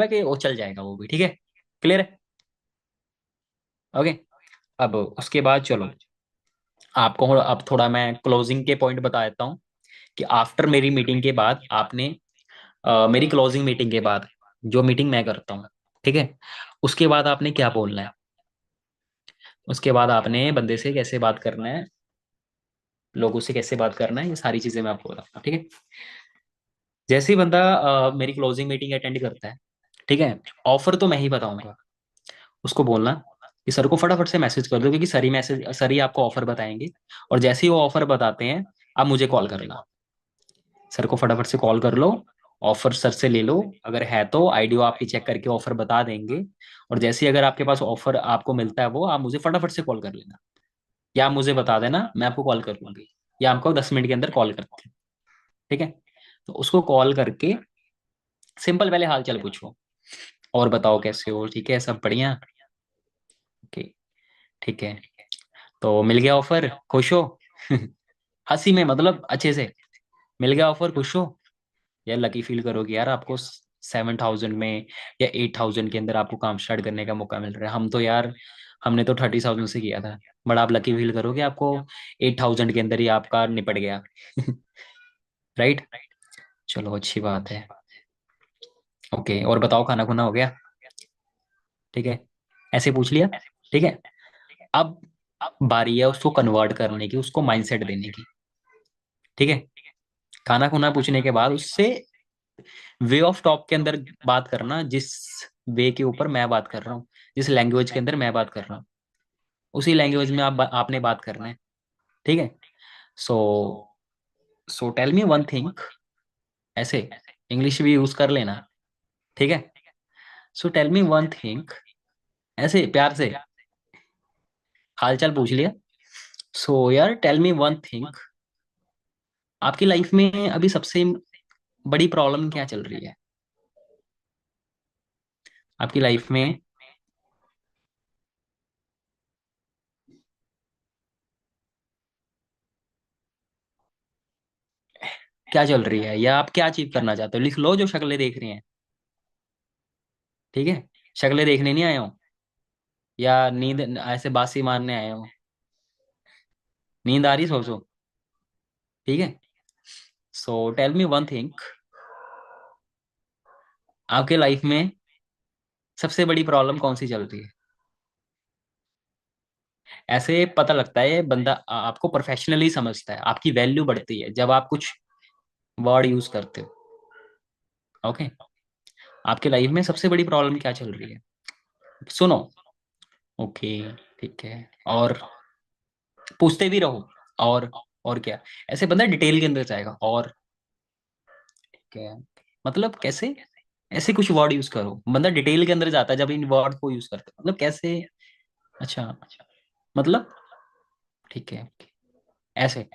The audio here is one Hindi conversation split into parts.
है कि वो चल जाएगा वो भी, ठीक है। क्लियर है? ओके। अब उसके बाद चलो, आपको अब थोड़ा मैं क्लोजिंग के पॉइंट बता देता हूँ कि आफ्टर मेरी मीटिंग के बाद आपने मेरी क्लोजिंग मीटिंग के बाद, जो मीटिंग मैं करता हूँ, ठीक है, उसके बाद आपने क्या बोलना है। उसके बाद आपने बंदे से कैसे बात करना है, लोगों से कैसे बात करना है, ये सारी चीजें मैं आपको बताऊंगा, ठीक है। जैसे ही बंदा मेरी क्लोजिंग मीटिंग अटेंड करता है, ठीक है, ऑफर तो मैं ही बताऊंगा। उसको बोलना कि सर को फटाफट से मैसेज कर दो, क्योंकि सर ही आपको ऑफर बताएंगे। और जैसे ही वो ऑफर बताते हैं, आप मुझे कॉल करना। सर को फटाफट से कॉल कर लो, ऑफर सर से ले लो। अगर है तो आईडियो आपकी चेक करके ऑफर बता देंगे। और जैसे ही अगर आपके पास ऑफर आपको मिलता है, वो आप मुझे फटाफट से कॉल कर लेना, या आप मुझे बता देना, मैं आपको कॉल कर लूंगी, या आपको 10 मिनट के अंदर कॉल करते हैं, ठीक है। तो उसको कॉल करके सिंपल पहले हाल चाल पूछो, और बताओ कैसे हो, ठीक है, सब बढ़िया, ओके, ठीक है। तो मिल गया ऑफर, खुश हो? हंसी में मतलब अच्छे से, मिल गया ऑफर, खुश हो? यार लकी फील करोगे यार, आपको 7,000 में या 8,000 के अंदर आपको काम स्टार्ट करने का मौका मिल रहा है। हम तो यार, हमने तो 30,000 से किया था। बड़ा आप लकी फील करोगे, आपको 8,000 के अंदर ही आपका निपट गया। राइट। चलो अच्छी बात है। ओके, और बताओ, खाना खुना हो गया? ठीक है, ऐसे पूछ लिया, ठीक है। अब बारी है उसको कन्वर्ट करने की, उसको माइंडसेट देने की, ठीक है। खाना खुना पूछने के बाद उससे वे ऑफ टॉक के अंदर बात करना, जिस वे के ऊपर मैं बात कर रहा हूँ, जिस लैंग्वेज के अंदर मैं बात कर रहा हूँ, उसी लैंग्वेज में आपने बात करना है, ठीक है। So so tell me one thing, ऐसे इंग्लिश भी यूज कर लेना, ठीक है। So tell me one thing, ऐसे प्यार से हालचाल पूछ लिया। सो यार टेल मी वन थिंग, आपकी लाइफ में अभी सबसे बड़ी प्रॉब्लम क्या चल रही है आपकी लाइफ में? क्या चल रही है, या आप क्या अचीव करना चाहते हो? लिख लो जो शक्लें देख रही हैं, ठीक है। शक्लें देखने नहीं आए हो, या नींद ऐसे बासी मारने आए हो? नींद आ रही, सो सो, ठीक है। So tell me one thing, आपके लाइफ में सबसे बड़ी प्रॉब्लम कौन सी चल रही है? ऐसे पता लगता है बंदा आपको प्रोफेशनली समझता है, आपकी वैल्यू बढ़ती है जब आप कुछ वर्ड यूज करते हो, ओके। आपके लाइफ में सबसे बड़ी प्रॉब्लम क्या चल रही है, सुनो, ओके, ठीक है। और पूछते भी रहो, और क्या, ऐसे बंदा डिटेल के अंदर जाएगा, और क्या, मतलब कैसे, ऐसे कुछ वर्ड यूज करो, बंदा डिटेल के अंदर जाता है जब इन वर्ड को यूज करते हैं, मतलब कैसे, अच्छा, मतलब, ठीक है, ऐसे,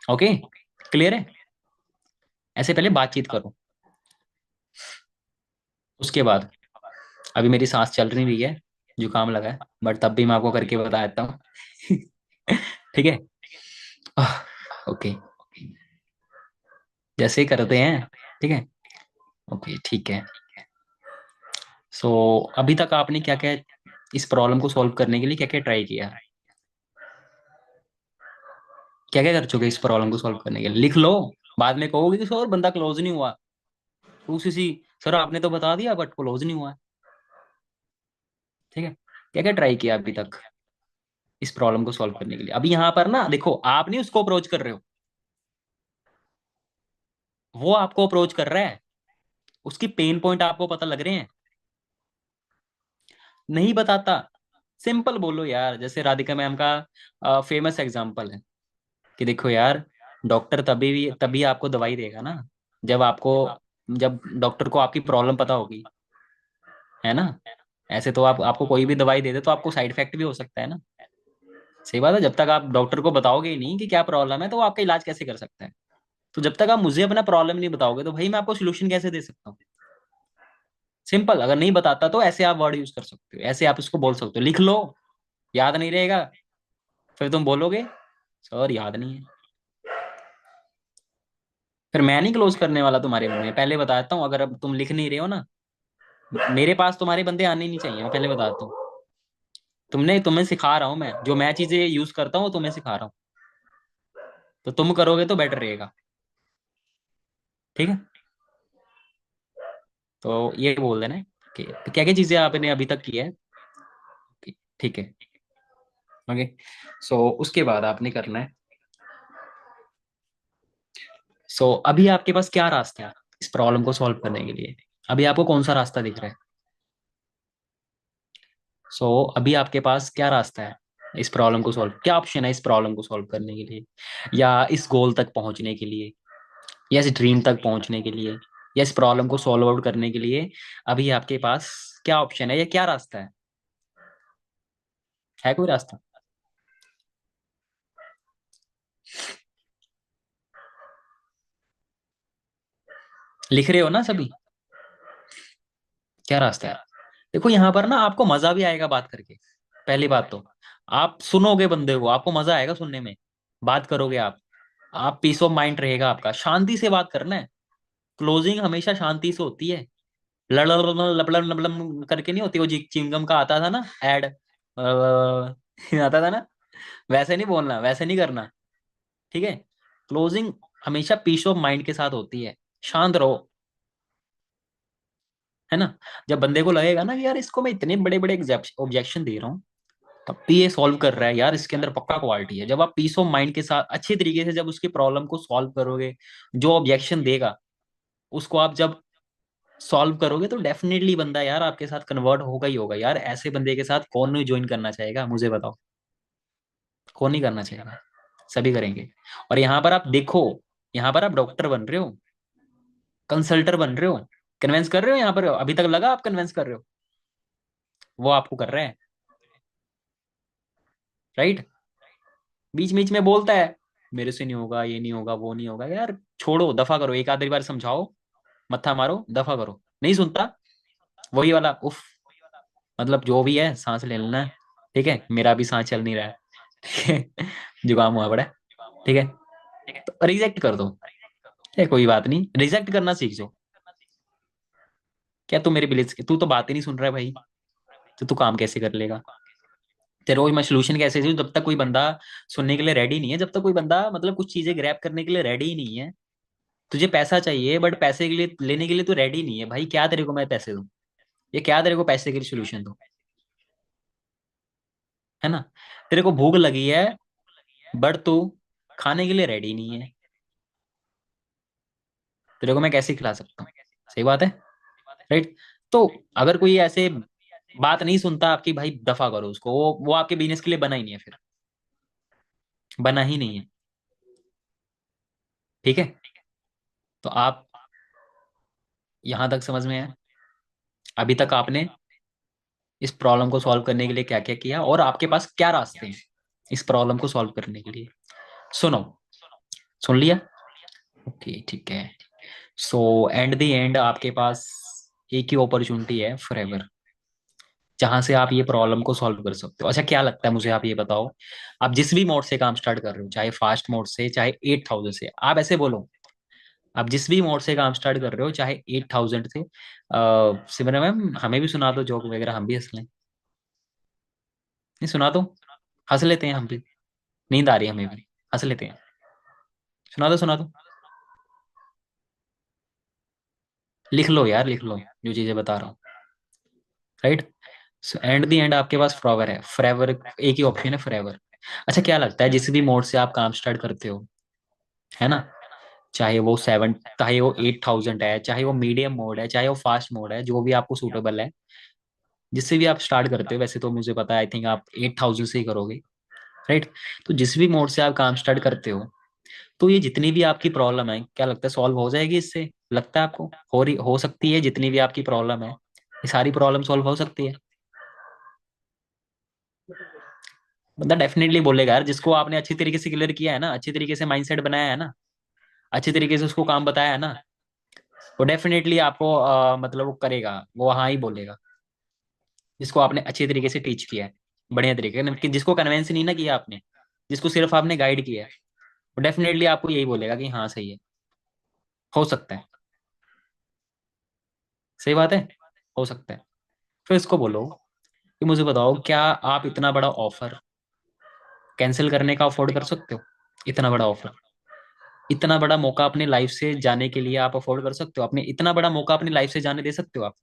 ओके, क्लियर है? ऐसे पहले बातचीत करो। उसके बाद, अभी मेरी सांस चल नहीं रही है, जुकाम लगा है, बट तब भी मैं आपको करके बता देता हूँ। ठीक है, ओके, जैसे ही करते हैं, ठीक है, ओके, ठीक है। सो अभी तक आपने क्या क्या इस प्रॉब्लम को सॉल्व करने के लिए क्या क्या ट्राई किया, क्या क्या कर चुके इस प्रॉब्लम को सॉल्व करने के लिए? लिख लो, बाद में कहोगे कि सर बंदा क्लोज नहीं हुआ, उसी सी, सर आपने तो बता दिया बट क्लोज नहीं हुआ, ठीक है। क्या क्या ट्राई किया अभी तक इस प्रॉब्लम को सॉल्व करने के लिए? अभी यहाँ पर ना देखो, आप नहीं उसको अप्रोच कर रहे हो, वो आपको अप्रोच कर रहा है, उसकी पेन पॉइंट आपको पता लग रहे हैं। नहीं बताता, सिंपल बोलो यार, जैसे राधिका मैम का फेमस एग्जाम्पल है कि देखो यार, डॉक्टर तभी आपको दवाई देगा ना, जब आपको जब डॉक्टर को आपकी प्रॉब्लम पता होगी, है ना। ऐसे तो आपको कोई भी दवाई दे दे तो आपको साइड इफेक्ट भी हो सकता है ना। सही बात है, जब तक आप डॉक्टर को बताओगे ही नहीं कि क्या प्रॉब्लम है, तो वो आपका इलाज कैसे कर सकता है? तो जब तक आप मुझे अपना प्रॉब्लम नहीं बताओगे, तो भाई मैं आपको सोल्यूशन कैसे दे सकता हूँ? सिंपल, अगर नहीं बताता तो ऐसे आप वर्ड यूज कर सकते हो, ऐसे आप इसको बोल सकते हो, लिख लो, याद नहीं रहेगा, फिर तुम बोलोगे सर याद नहीं है। फिर मैं नहीं क्लोज करने वाला तुम्हारे में, पहले बताता हूँ। अगर अब तुम लिख नहीं रहे हो ना, मेरे पास तुम्हारे बंदे आने ही नहीं चाहिए, मैं पहले बताता हूँ। तुम्हें सिखा रहा हूँ मैं, जो मैं चीजें यूज करता हूँ वो तुम्हें सिखा रहा हूँ। तो तुम करोगे तो बेटर रहेगा। ठीक है, तो ये बोल देना कि क्या क्या चीजें आपने अभी तक की है। ठीक है। ओके। सो उसके बाद आपने करना है। अभी आपके पास क्या रास्ता है इस प्रॉब्लम को सॉल्व करने के लिए? अभी आपको कौन सा रास्ता दिख रहा है? अभी आपके पास क्या रास्ता है इस प्रॉब्लम को सॉल्व, क्या ऑप्शन है इस प्रॉब्लम को सॉल्व करने के लिए, या इस गोल तक पहुंचने के लिए, या इस ड्रीम तक पहुंचने के लिए, या इस प्रॉब्लम को सॉल्व आउट करने के लिए? अभी आपके पास क्या ऑप्शन है या क्या रास्ता है कोई रास्ता? लिख रहे हो ना सभी? क्या रास्ता है? देखो यहाँ पर ना आपको मजा भी आएगा बात करके। पहली बात तो आप सुनोगे बंदे को, आपको मजा आएगा सुनने में। बात करोगे आप पीस ऑफ माइंड रहेगा आपका, शांति से बात करना है। क्लोजिंग हमेशा शांति से होती है। लड़ लपलम लपलम करके नहीं होती, वो चिंगम का आता था ना एड, आता था ना, वैसे नहीं बोलना, वैसे नहीं करना। ठीक है। क्लोजिंग हमेशा पीस ऑफ माइंड के साथ होती है। शांत रहो, है ना। जब बंदे को लगेगा ना कि यार इसको मैं इतने बड़े बड़े ऑब्जेक्शन दे रहा हूँ, तब भी ये सॉल्व कर रहा है, यार इसके अंदर पक्का क्वालिटी है। जब आप पीस ऑफ माइंड के साथ अच्छे तरीके से जब उसकी प्रॉब्लम को सॉल्व करोगे, जो ऑब्जेक्शन देगा उसको आप जब सॉल्व करोगे, तो डेफिनेटली बंदा यार आपके साथ कन्वर्ट होगा ही होगा। यार ऐसे बंदे के साथ कौन नहीं ज्वाइन करना चाहेगा, मुझे बताओ। कौन नहीं करना चाहेगा? सभी करेंगे। और यहाँ पर आप देखो, यहाँ पर आप डॉक्टर बन रहे हो, कंसल्टर बन रहे हो, कन्विंस कर रहे हो। यहाँ पर अभी तक लगा आप कन्विंस कर रहे हो, वो आपको कर रहे हैं। राइट। बीच बीच में बोलता है मेरे से नहीं होगा, ये नहीं होगा, वो नहीं होगा। यार छोड़ो, दफा करो, एक आधी बार समझाओ, मत्था मारो, दफा करो। नहीं सुनता, वही वाला उफ, मतलब जो भी है सांस ले लेना है। ठीक है, मेरा भी सांस चल नहीं रहा है। ठीक है, जुकाम हुआ पड़ा है। ठीक है, तो रिजेक्ट कर दो। ये कोई बात नहीं, रिजेक्ट करना सीख जाओ। क्या तू मेरे बिलीफ, तू तो बात ही नहीं सुन रहा है भाई, तो तू काम कैसे कर लेगा? तेरे को मैं सोल्यूशन कैसे दूं जब तक कोई बंदा सुनने के लिए रेडी नहीं है, जब तक कोई बंदा मतलब कुछ चीजें ग्रैब करने के लिए रेडी ही नहीं है। तुझे पैसा चाहिए बट पैसे के लिए लेने के लिए तू रेडी नहीं है भाई, क्या तेरे को मैं पैसे दूं? ये क्या तेरे को पैसे के लिए सोल्यूशन दूं? है ना। तेरे को भूख लगी है बट तू खाने के लिए रेडी नहीं है, तेरे को मैं कैसे खिला सकता हूँ? सही बात है। राइट। तो अगर कोई ऐसे बात नहीं सुनता आपकी, भाई दफा करो उसको, वो आपके बिजनेस के लिए बना ही नहीं है फिर, बना ही नहीं है। ठीक है। तो आप यहां तक समझ में है? अभी तक आपने इस प्रॉब्लम को सॉल्व करने के लिए क्या क्या किया, और आपके पास क्या रास्ते हैं इस प्रॉब्लम को सॉल्व करने के लिए? सुनो, सुन लिया? ओके ठीक है। एंड द एंड आपके पास एक ही अपॉर्चुनिटी है फॉरएवर, जहां से आप ये प्रॉब्लम को सॉल्व कर सकते हो। अच्छा क्या लगता है मुझे, आप ये बताओ। आप जिस भी मोड से काम स्टार्ट कर रहे हो, चाहे फास्ट मोड से, चाहे 8000 से, आप ऐसे बोलो, आप जिस भी मोड से काम स्टार्ट कर रहे हो, चाहे 8000 से, सिमरन मैम हमें भी सुना दो जोक वगैरह, हम भी हंस लें। नहीं सुना दो, हंस लेते हैं हम भी, नींद आ रही है हमें भी, हंस लेते हैं। सुना दो, सुना दो। लिख लो यार, लिख लो जो चीजें बता रहा हूँ। राइट। एंड द एंड आपके पास फॉरएवर है, फॉरएवर एक ही ऑप्शन है, फॉरएवर। अच्छा क्या लगता है जिस भी मोड से आप काम स्टार्ट करते हो, है ना, चाहे वो 7, चाहे वो 8000 है, चाहे वो मीडियम मोड है, चाहे वो फास्ट मोड है, जो भी आपको सूटेबल है, जिससे भी आप स्टार्ट करते हो, वैसे तो मुझे पता है आई थिंक आप 8000 से ही करोगे। राइट। तो जिस भी मोड से आप काम स्टार्ट करते हो, तो ये जितनी भी आपकी प्रॉब्लम है, क्या लगता है सॉल्व हो जाएगी इससे? लगता है आपको हो सकती है? जितनी भी आपकी प्रॉब्लम है, ये सारी प्रॉब्लम सॉल्व हो सकती है? बंदा डेफिनेटली बोलेगा यार, जिसको आपने अच्छी तरीके से क्लियर किया है ना, अच्छी तरीके से माइंडसेट बनाया है ना, अच्छी तरीके से उसको काम बताया है ना, वो डेफिनेटली आपको मतलब वो करेगा, वो हाँ ही बोलेगा। जिसको आपने अच्छे तरीके से टीच किया है, बढ़िया तरीके से, जिसको कन्वेंस नहीं ना किया आपने, जिसको सिर्फ आपने गाइड किया है, वो डेफिनेटली आपको यही बोलेगा कि हाँ सही है। हो सकता है, सही बात है, हो सकता है। फिर इसको बोलो कि मुझे बताओ, क्या आप इतना बड़ा ऑफर कैंसिल करने का अफोर्ड कर सकते हो? इतना बड़ा ऑफर, इतना बड़ा मौका अपने लाइफ से जाने के लिए आप अफोर्ड कर सकते हो? अपने इतना बड़ा मौका अपनी लाइफ से जाने दे सकते हो आप,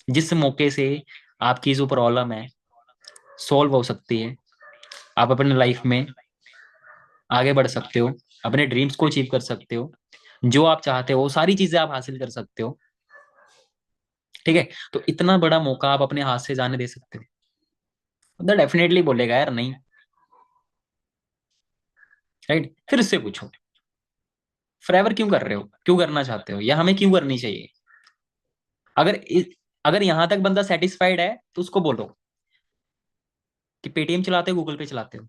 जिस मौके से आपकी जो प्रॉब्लम है सॉल्व हो सकती है, आप अपने लाइफ में आगे बढ़ सकते हो, अपने ड्रीम्स को अचीव कर सकते हो, जो आप चाहते हो वो सारी चीजें आप हासिल कर सकते हो। ठीक है, तो इतना बड़ा मौका आप अपने हाथ से जाने दे सकते हो? तो डेफिनेटली बोलेगा यार नहीं। राइट, फिर इससे पूछो, फॉरएवर क्यों कर रहे हो, क्यों करना चाहते हो, या हमें क्यों करनी चाहिए? अगर अगर यहां तक बंदा सेटिस्फाइड है तो उसको बोलो कि पेटीएम चलाते हो, गूगल पे चलाते हो।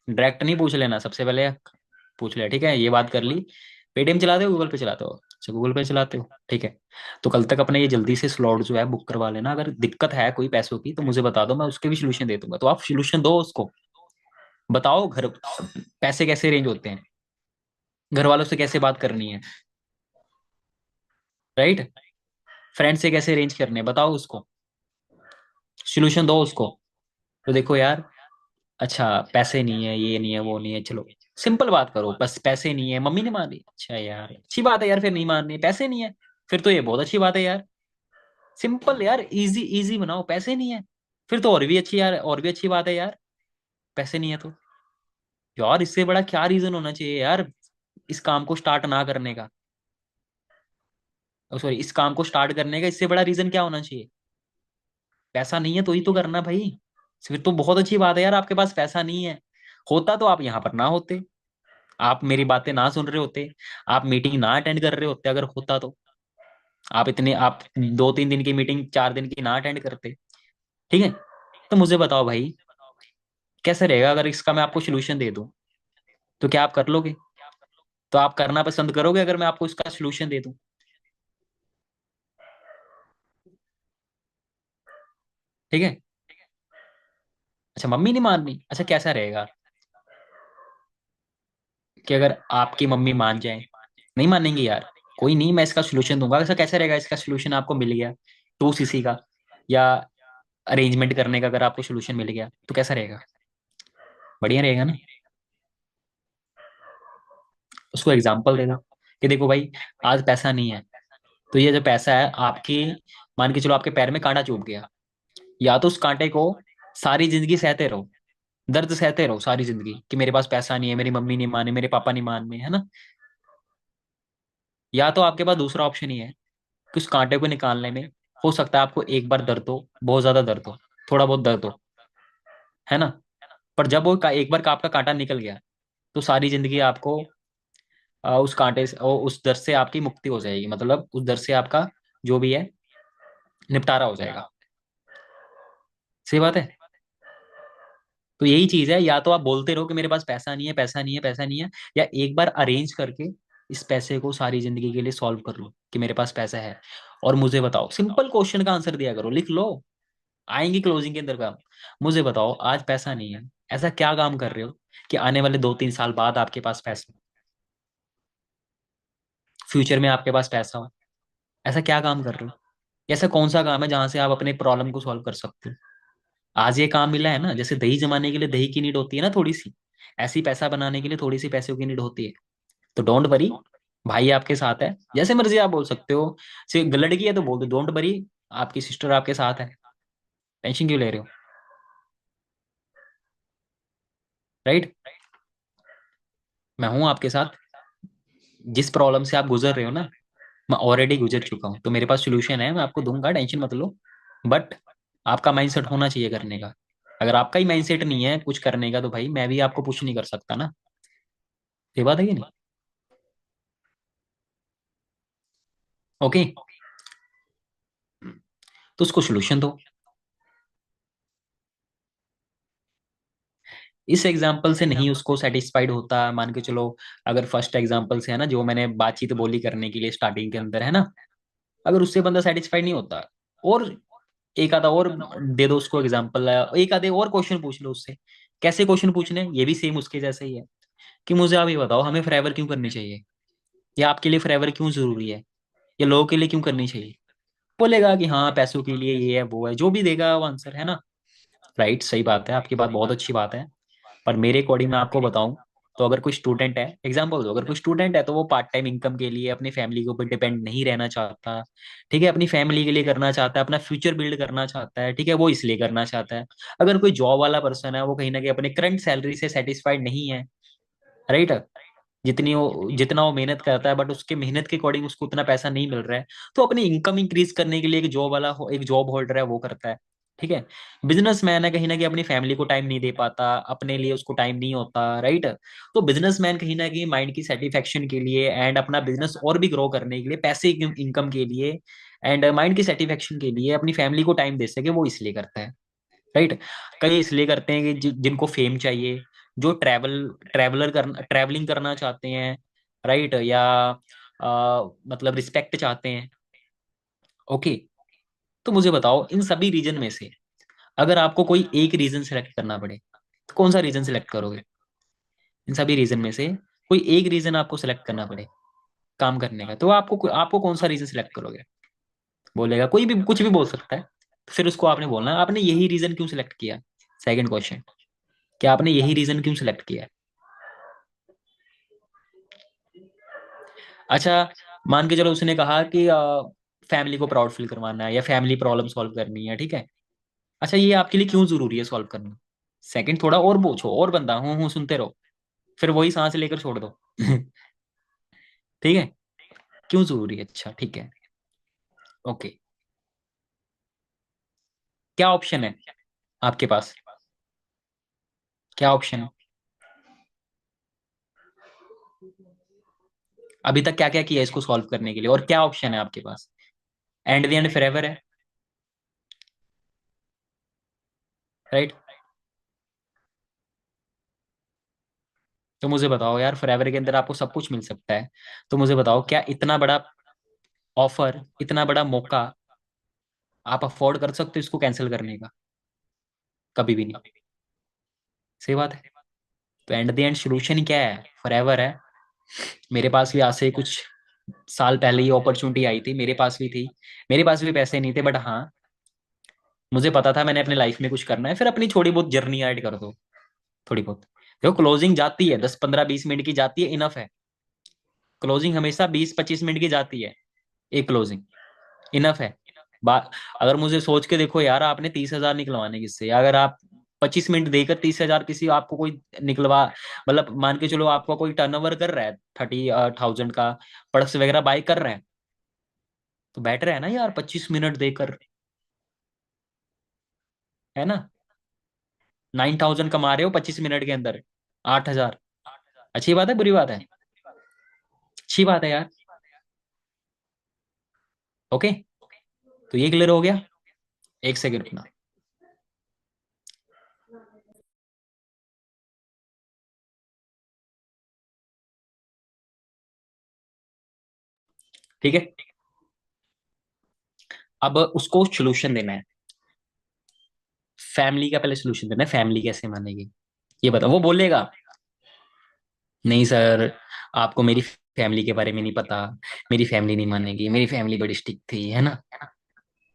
डायरेक्ट नहीं पूछ लेना, सबसे पहले पूछ लिया, ठीक है, ये बात कर ली। पेटीएम चलाते हो, गूगल पे चलाते हो? अच्छा, गूगल पे चलाते हो, ठीक है। तो कल तक अपने ये जल्दी से स्लॉट जो है बुक करवा लेना। अगर दिक्कत है कोई पैसों की तो मुझे बता दो, मैं उसके भी सोल्यूशन दे दूंगा। तो आप सोल्यूशन दो उसको, बताओ घर पैसे कैसे अरेंज होते हैं, घर वालों से कैसे बात करनी है, राइट, फ्रेंड से कैसे अरेंज करने हैं, बताओ उसको, सोल्यूशन दो उसको। तो देखो यार, अच्छा पैसे नहीं है, ये नहीं है, वो नहीं है, चलो सिंपल बात करो, बस पैसे नहीं है, मम्मी ने मान ली, अच्छा यार अच्छी बात है यार, फिर नहीं माननी, पैसे नहीं है, फिर तो ये बहुत अच्छी बात है यार। सिंपल यार, इजी इजी बनाओ, पैसे नहीं है, फिर तो और भी अच्छी यार, और भी अच्छी बात है यार, पैसे नहीं है तो। यार इससे बड़ा क्या रीजन होना चाहिए यार इस काम को स्टार्ट ना करने का, सॉरी, इस काम को स्टार्ट करने का इससे बड़ा रीजन क्या होना चाहिए? पैसा नहीं है तो ही तो करना भाई। फिर तो बहुत अच्छी बात है यार, आपके पास पैसा नहीं है, होता तो आप यहाँ पर ना होते, आप मेरी बातें ना सुन रहे होते, आप मीटिंग ना अटेंड कर रहे होते, अगर होता तो। आप 2-3 दिन की मीटिंग 4 दिन की ना अटेंड करते, ठीक है। तो मुझे बताओ भाई, कैसे रहेगा अगर इसका मैं आपको सोल्यूशन दे दूं, तो क्या आप कर लोगे? तो आप करना पसंद करोगे अगर मैं आपको इसका सोल्यूशन दे दूं? ठीक है। अच्छा, मम्मी नहीं माननी, अच्छा कैसा रहेगा कि अगर आपकी मम्मी मान जाए? नहीं मानेंगी यार, कोई नहीं, मैं इसका सोल्यूशन दूंगा। ऐसा कैसे रहेगा, इसका सोल्यूशन आपको मिल गया 2 सीसी का, या अरेंजमेंट करने का, अगर आपको सोल्यूशन मिल गया तो कैसा रहेगा? बढ़िया रहेगा ना। उसको एग्जाम्पल देना कि देखो भाई, आज पैसा नहीं है, तो ये जो पैसा है आपकी, मान के चलो आपके पैर में कांटा चुभ गया, या तो उस कांटे को सारी जिंदगी सहते रहो, दर्द सहते रहो सारी जिंदगी कि मेरे पास पैसा नहीं है, मेरी मम्मी नहीं माने, मेरे पापा नहीं माने, है ना। या तो आपके पास दूसरा ऑप्शन ही है कि उस कांटे को निकालने में हो सकता है आपको एक बार दर्द हो, बहुत ज्यादा दर्द हो, थोड़ा बहुत दर्द हो, है ना। पर जब एक बार का आपका कांटा निकल गया, तो सारी जिंदगी आपको उस कांटे से उस दर्द से आपकी मुक्ति हो जाएगी, मतलब उस दर्द से आपका जो भी है निपटारा हो जाएगा। सही बात है। तो यही चीज है, या तो आप बोलते रहो कि मेरे पास पैसा नहीं है, पैसा नहीं है, पैसा नहीं है, या एक बार अरेंज करके इस पैसे को सारी जिंदगी के लिए सॉल्व कर लो कि मेरे पास पैसा है। और मुझे बताओ, सिंपल क्वेश्चन का आंसर दिया करो, लिख लो, आएंगी क्लोजिंग के अंदर काम। मुझे बताओ, आज पैसा नहीं है, ऐसा क्या काम कर रहे हो कि आने वाले 2-3 साल बाद आपके पास पैसा, फ्यूचर में आपके पास पैसा हो? ऐसा क्या काम कर रहे हो? ऐसा कौन सा काम है जहां से आप अपने प्रॉब्लम को सॉल्व कर सकते हो? आज ये काम मिला है ना, जैसे दही जमाने के लिए दही की नीड होती है ना थोड़ी सी, ऐसी पैसा बनाने के लिए थोड़ी सी पैसों की नीड होती है। तो डोंट वरी, भाई आपके साथ है, जैसे मर्जी आप बोल सकते हो। लड़की है तो बोल दो डोंट वरी, आपकी सिस्टर आपके साथ है, टेंशन क्यों ले रहे हो? राइट, मैं हूं आपके साथ। जिस प्रॉब्लम से आप गुजर रहे हो ना, मैं ऑलरेडी गुजर चुका हूँ, तो मेरे पास सोल्यूशन है, मैं आपको दूंगा, टेंशन मत लो। बट आपका माइंडसेट होना चाहिए करने का। अगर आपका ही माइंडसेट नहीं है कुछ करने का, तो भाई मैं भी आपको पुश नहीं कर सकता ना। ये बात है कि नहीं? ओके, तो उसको सोल्यूशन दो। इस एग्जाम्पल से नहीं उसको सेटिस्फाइड होता, मान के चलो, अगर फर्स्ट एग्जाम्पल से है ना, जो मैंने बातचीत बोली करने के लिए स्टार्टिंग के अंदर, है ना, अगर उससे बंदा सेटिस्फाइड नहीं होता, और एक आधा और दे दो उसको एग्जाम्पल, एक आधे और क्वेश्चन पूछ लो उससे। कैसे क्वेश्चन पूछने, ये भी सेम उसके जैसे ही है। कि मुझे आप ये बताओ हमें फॉरएवर क्यों करनी चाहिए, या आपके लिए फॉरएवर क्यों जरूरी है, या लोगों के लिए क्यों करनी चाहिए। बोलेगा कि हाँ पैसों के लिए, ये है वो है, जो भी देगा वो आंसर, है ना। राइट, सही बात है, आपकी बात बहुत अच्छी बात है। पर मेरे अकॉर्डिंग मैं आपको बताऊं, तो अगर कोई स्टूडेंट है, एग्जाम्पल दो, अगर कोई स्टूडेंट है तो वो पार्ट टाइम इनकम के लिए अपनी फैमिली के ऊपर डिपेंड नहीं रहना चाहता। ठीक है, अपनी फैमिली के लिए करना चाहता है, अपना फ्यूचर बिल्ड करना चाहता है, ठीक है, वो इसलिए करना चाहता है। अगर कोई जॉब वाला पर्सन है, वो कहीं ना कहीं अपने करंट सैलरी से सेटिस्फाइड नहीं है, राइट, जितना वो मेहनत करता है बट उसके मेहनत के अकॉर्डिंग उसको उतना पैसा नहीं मिल रहा है, तो अपनी इनकम इंक्रीज करने के लिए एक जॉब वाला एक जॉब होल्डर है वो करता है। ठीक है, बिजनेसमैन है, कहीं ना कहीं अपनी फैमिली को टाइम नहीं दे पाता, अपने लिए उसको टाइम नहीं होता, राइट। तो बिजनेसमैन कहीं ना कहीं माइंड की सेटिस्फेक्शन के लिए एंड अपना बिजनेस और भी ग्रो करने के लिए, पैसे इनकम के लिए एंड माइंड की सेटिस्फेक्शन के लिए, अपनी फैमिली को टाइम दे सके, वो इसलिए करता है, राइट। कई इसलिए करते हैं कि जिनको फेम चाहिए, जो ट्रैवलिंग करना चाहते हैं, राइट, या मतलब रिस्पेक्ट चाहते हैं। ओके, तो मुझे बताओ इन सभी रीजन में से अगर आपको कोई एक रीजन सेलेक्ट करना पड़े, तो कौन सा रीजन सेलेक्ट करोगे। इन सभी रीजन में से कोई एक रीजन आपको सेलेक्ट करना पड़े काम करने का, तो आपको आपको कौन सा रीजन सेलेक्ट करोगे। बोलेगा कोई भी कुछ भी बोल सकता है, फिर उसको आपने बोलना है आपने यही रीजन क्यों सिलेक्ट किया। सेकंड क्वेश्चन, क्या आपने यही रीजन क्यों सिलेक्ट किया। अच्छा, मान के चलो उसने कहा कि फैमिली को प्राउड फील करवाना है या फैमिली प्रॉब्लम सॉल्व करनी है, ठीक है। अच्छा, ये आपके लिए क्यों जरूरी है सॉल्व करना। सेकंड थोड़ा और पूछो, और बंदा हूँ सुनते रहो, फिर वही सांस लेकर छोड़ दो। ठीक है, क्यों जरूरी है, अच्छा ठीक है। ओके, क्या ऑप्शन है आपके पास, क्या ऑप्शन है, अभी तक क्या क्या किया है इसको सॉल्व करने के लिए, और क्या ऑप्शन है आपके पास। एंड द एंड फॉरएवर है, राइट। तो मुझे बताओ यार, फॉरएवर के अंदर आपको सब कुछ मिल सकता है, तो मुझे बताओ क्या इतना बड़ा ऑफर, इतना बड़ा मौका आप अफोर्ड कर सकते हो इसको कैंसिल करने का। कभी भी नहीं, सही बात है। तो एंड द एंड सोल्यूशन ही क्या है, फॉरएवर है। मेरे पास भी आज से कुछ साल पहले ये अपॉर्चुनिटी आई थी, मेरे पास भी थी, मेरे पास भी पैसे नहीं थे, बट हाँ मुझे पता था मैंने अपने लाइफ में कुछ करना है, फिर अपनी थोड़ी बहुत जर्नी ऐड कर दो, थोड़ी बहुत। देखो क्लोजिंग जाती है 10 15 20 मिनट की जाती है, इनफ है। क्लोजिंग हमेशा 20 25 मिनट की जाती है, एक क्लोजिंग इनफ है। बात, अगर मुझे सोच के देखो यार, आपने 30,000 निकलवाने किससे, अगर आप 25 मिनट देकर 30,000 किसी आपको कोई निकलवा, मतलब मान के चलो आपका कोई टर्नओवर कर रहा है 30,000 का, प्रोडक्ट्स वगैरह बाय कर रहा है, तो बेटर है ना यार 25 मिनट देकर, है ना। 9,000 कमा रहे हो 25 मिनट के अंदर, 8,000। अच्छी बात है बुरी बात है, अच्छी बात है यार। ओके, तो ये क्लियर हो गया। एक सेकंड रुकना। ठीक है, अब उसको सोल्यूशन देना है, फैमिली का पहले सोल्यूशन देना है, फैमिली कैसे मानेगी ये बताओ। वो बोलेगा नहीं सर, आपको मेरी फैमिली के बारे में नहीं पता, मेरी फैमिली नहीं मानेगी, मेरी फैमिली बड़ी स्ट्रिक्ट थी, है ना।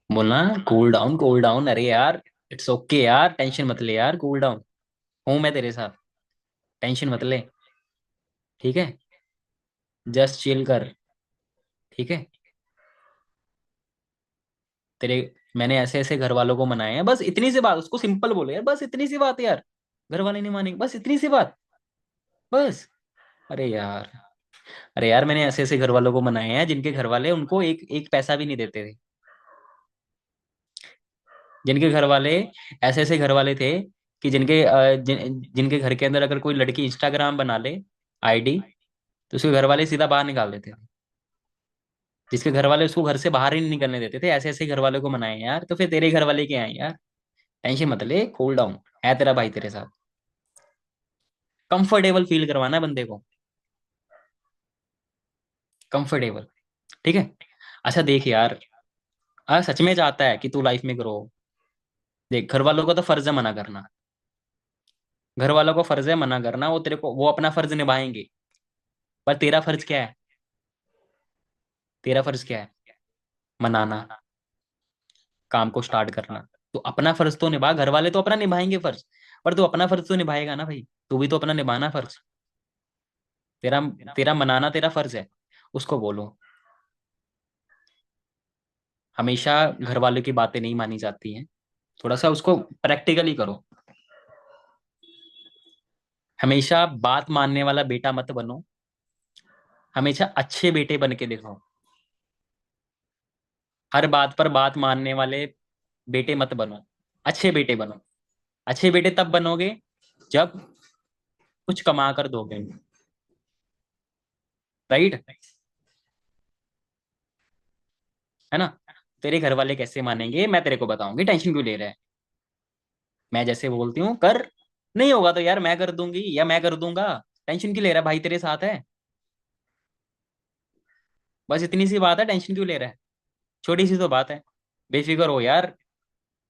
बोलना कूल डाउन, कूल डाउन, अरे यार इट्स ओके यार, टेंशन मत ले यार, कूल डाउन, हूं मैं तेरे साथ, टेंशन मत ले, ठीक है, जस्ट चिल कर, ठीक है। तेरे, मैंने ऐसे ऐसे घर वालों को मनाए हैं, बस इतनी सी बात, उसको सिंपल बोले यार, बस इतनी सी बात यार, घर वाले नहीं मानेंगे, बस इतनी सी बात, बस। अरे यार, अरे यार मैंने ऐसे ऐसे घर वालों को मनाए हैं जिनके घर वाले उनको एक एक पैसा भी नहीं देते थे, जिनके घर वाले, ऐसे ऐसे घर वाले थे कि जिनके घर के अंदर अगर कोई लड़की इंस्टाग्राम बना ले, आईडी, तो उसके घर वाले सीधा बाहर निकाल देते थे, जिसके घर वाले उसको घर से बाहर ही नहीं निकलने देते थे, ऐसे ऐसे घर वाले को मनाए हैं यार, तो फिर तेरे घर वाले क्या हैं यार। टेंशन मत ले, कूल डाउन, है तेरा भाई तेरे साथ, कंफर्टेबल फील करवाना है बंदे को, कंफर्टेबल, ठीक है। अच्छा देख यार, सच में चाहता है कि तू लाइफ में ग्रो, देख घर वालों का तो फर्ज है मना करना, घर वालों को फर्ज है मना करना, वो तेरे को, वो अपना फर्ज निभाएंगे। पर तेरा फर्ज क्या है? तेरा फर्ज क्या है? मनाना, काम को स्टार्ट करना। तो अपना फर्ज तो निभा, घर वाले तो अपना निभाएंगे फर्ज, पर तू अपना फर्ज तो निभाएगा ना भाई। तू भी तो अपना निभाना फर्ज। तेरा तेरा मनाना तेरा फर्ज है। उसको बोलो। हमेशा घर वालों की बातें नहीं मानी जाती हैं। थोड़ा सा उसको प्रैक्टिकली करो। हमेशा बात मानने वाला बेटा मत बनो। हमेशा अच्छे बेटे बन के देखो। हर बात पर बात मानने वाले बेटे मत बनो। अच्छे बेटे बनो। अच्छे बेटे तब बनोगे जब कुछ कमा कर दोगे। राइट। है ना? तेरे घर वाले कैसे मानेंगे मैं तेरे को बताऊंगी, टेंशन क्यों ले रहा है? मैं जैसे बोलती हूँ कर। नहीं होगा तो यार मैं कर दूंगी या मैं कर दूंगा। टेंशन क्यों ले रहा है? भाई तेरे साथ है। बस इतनी सी बात है, टेंशन क्यों ले रहा है? छोटी सी तो बात है। बेफिक्र हो यार।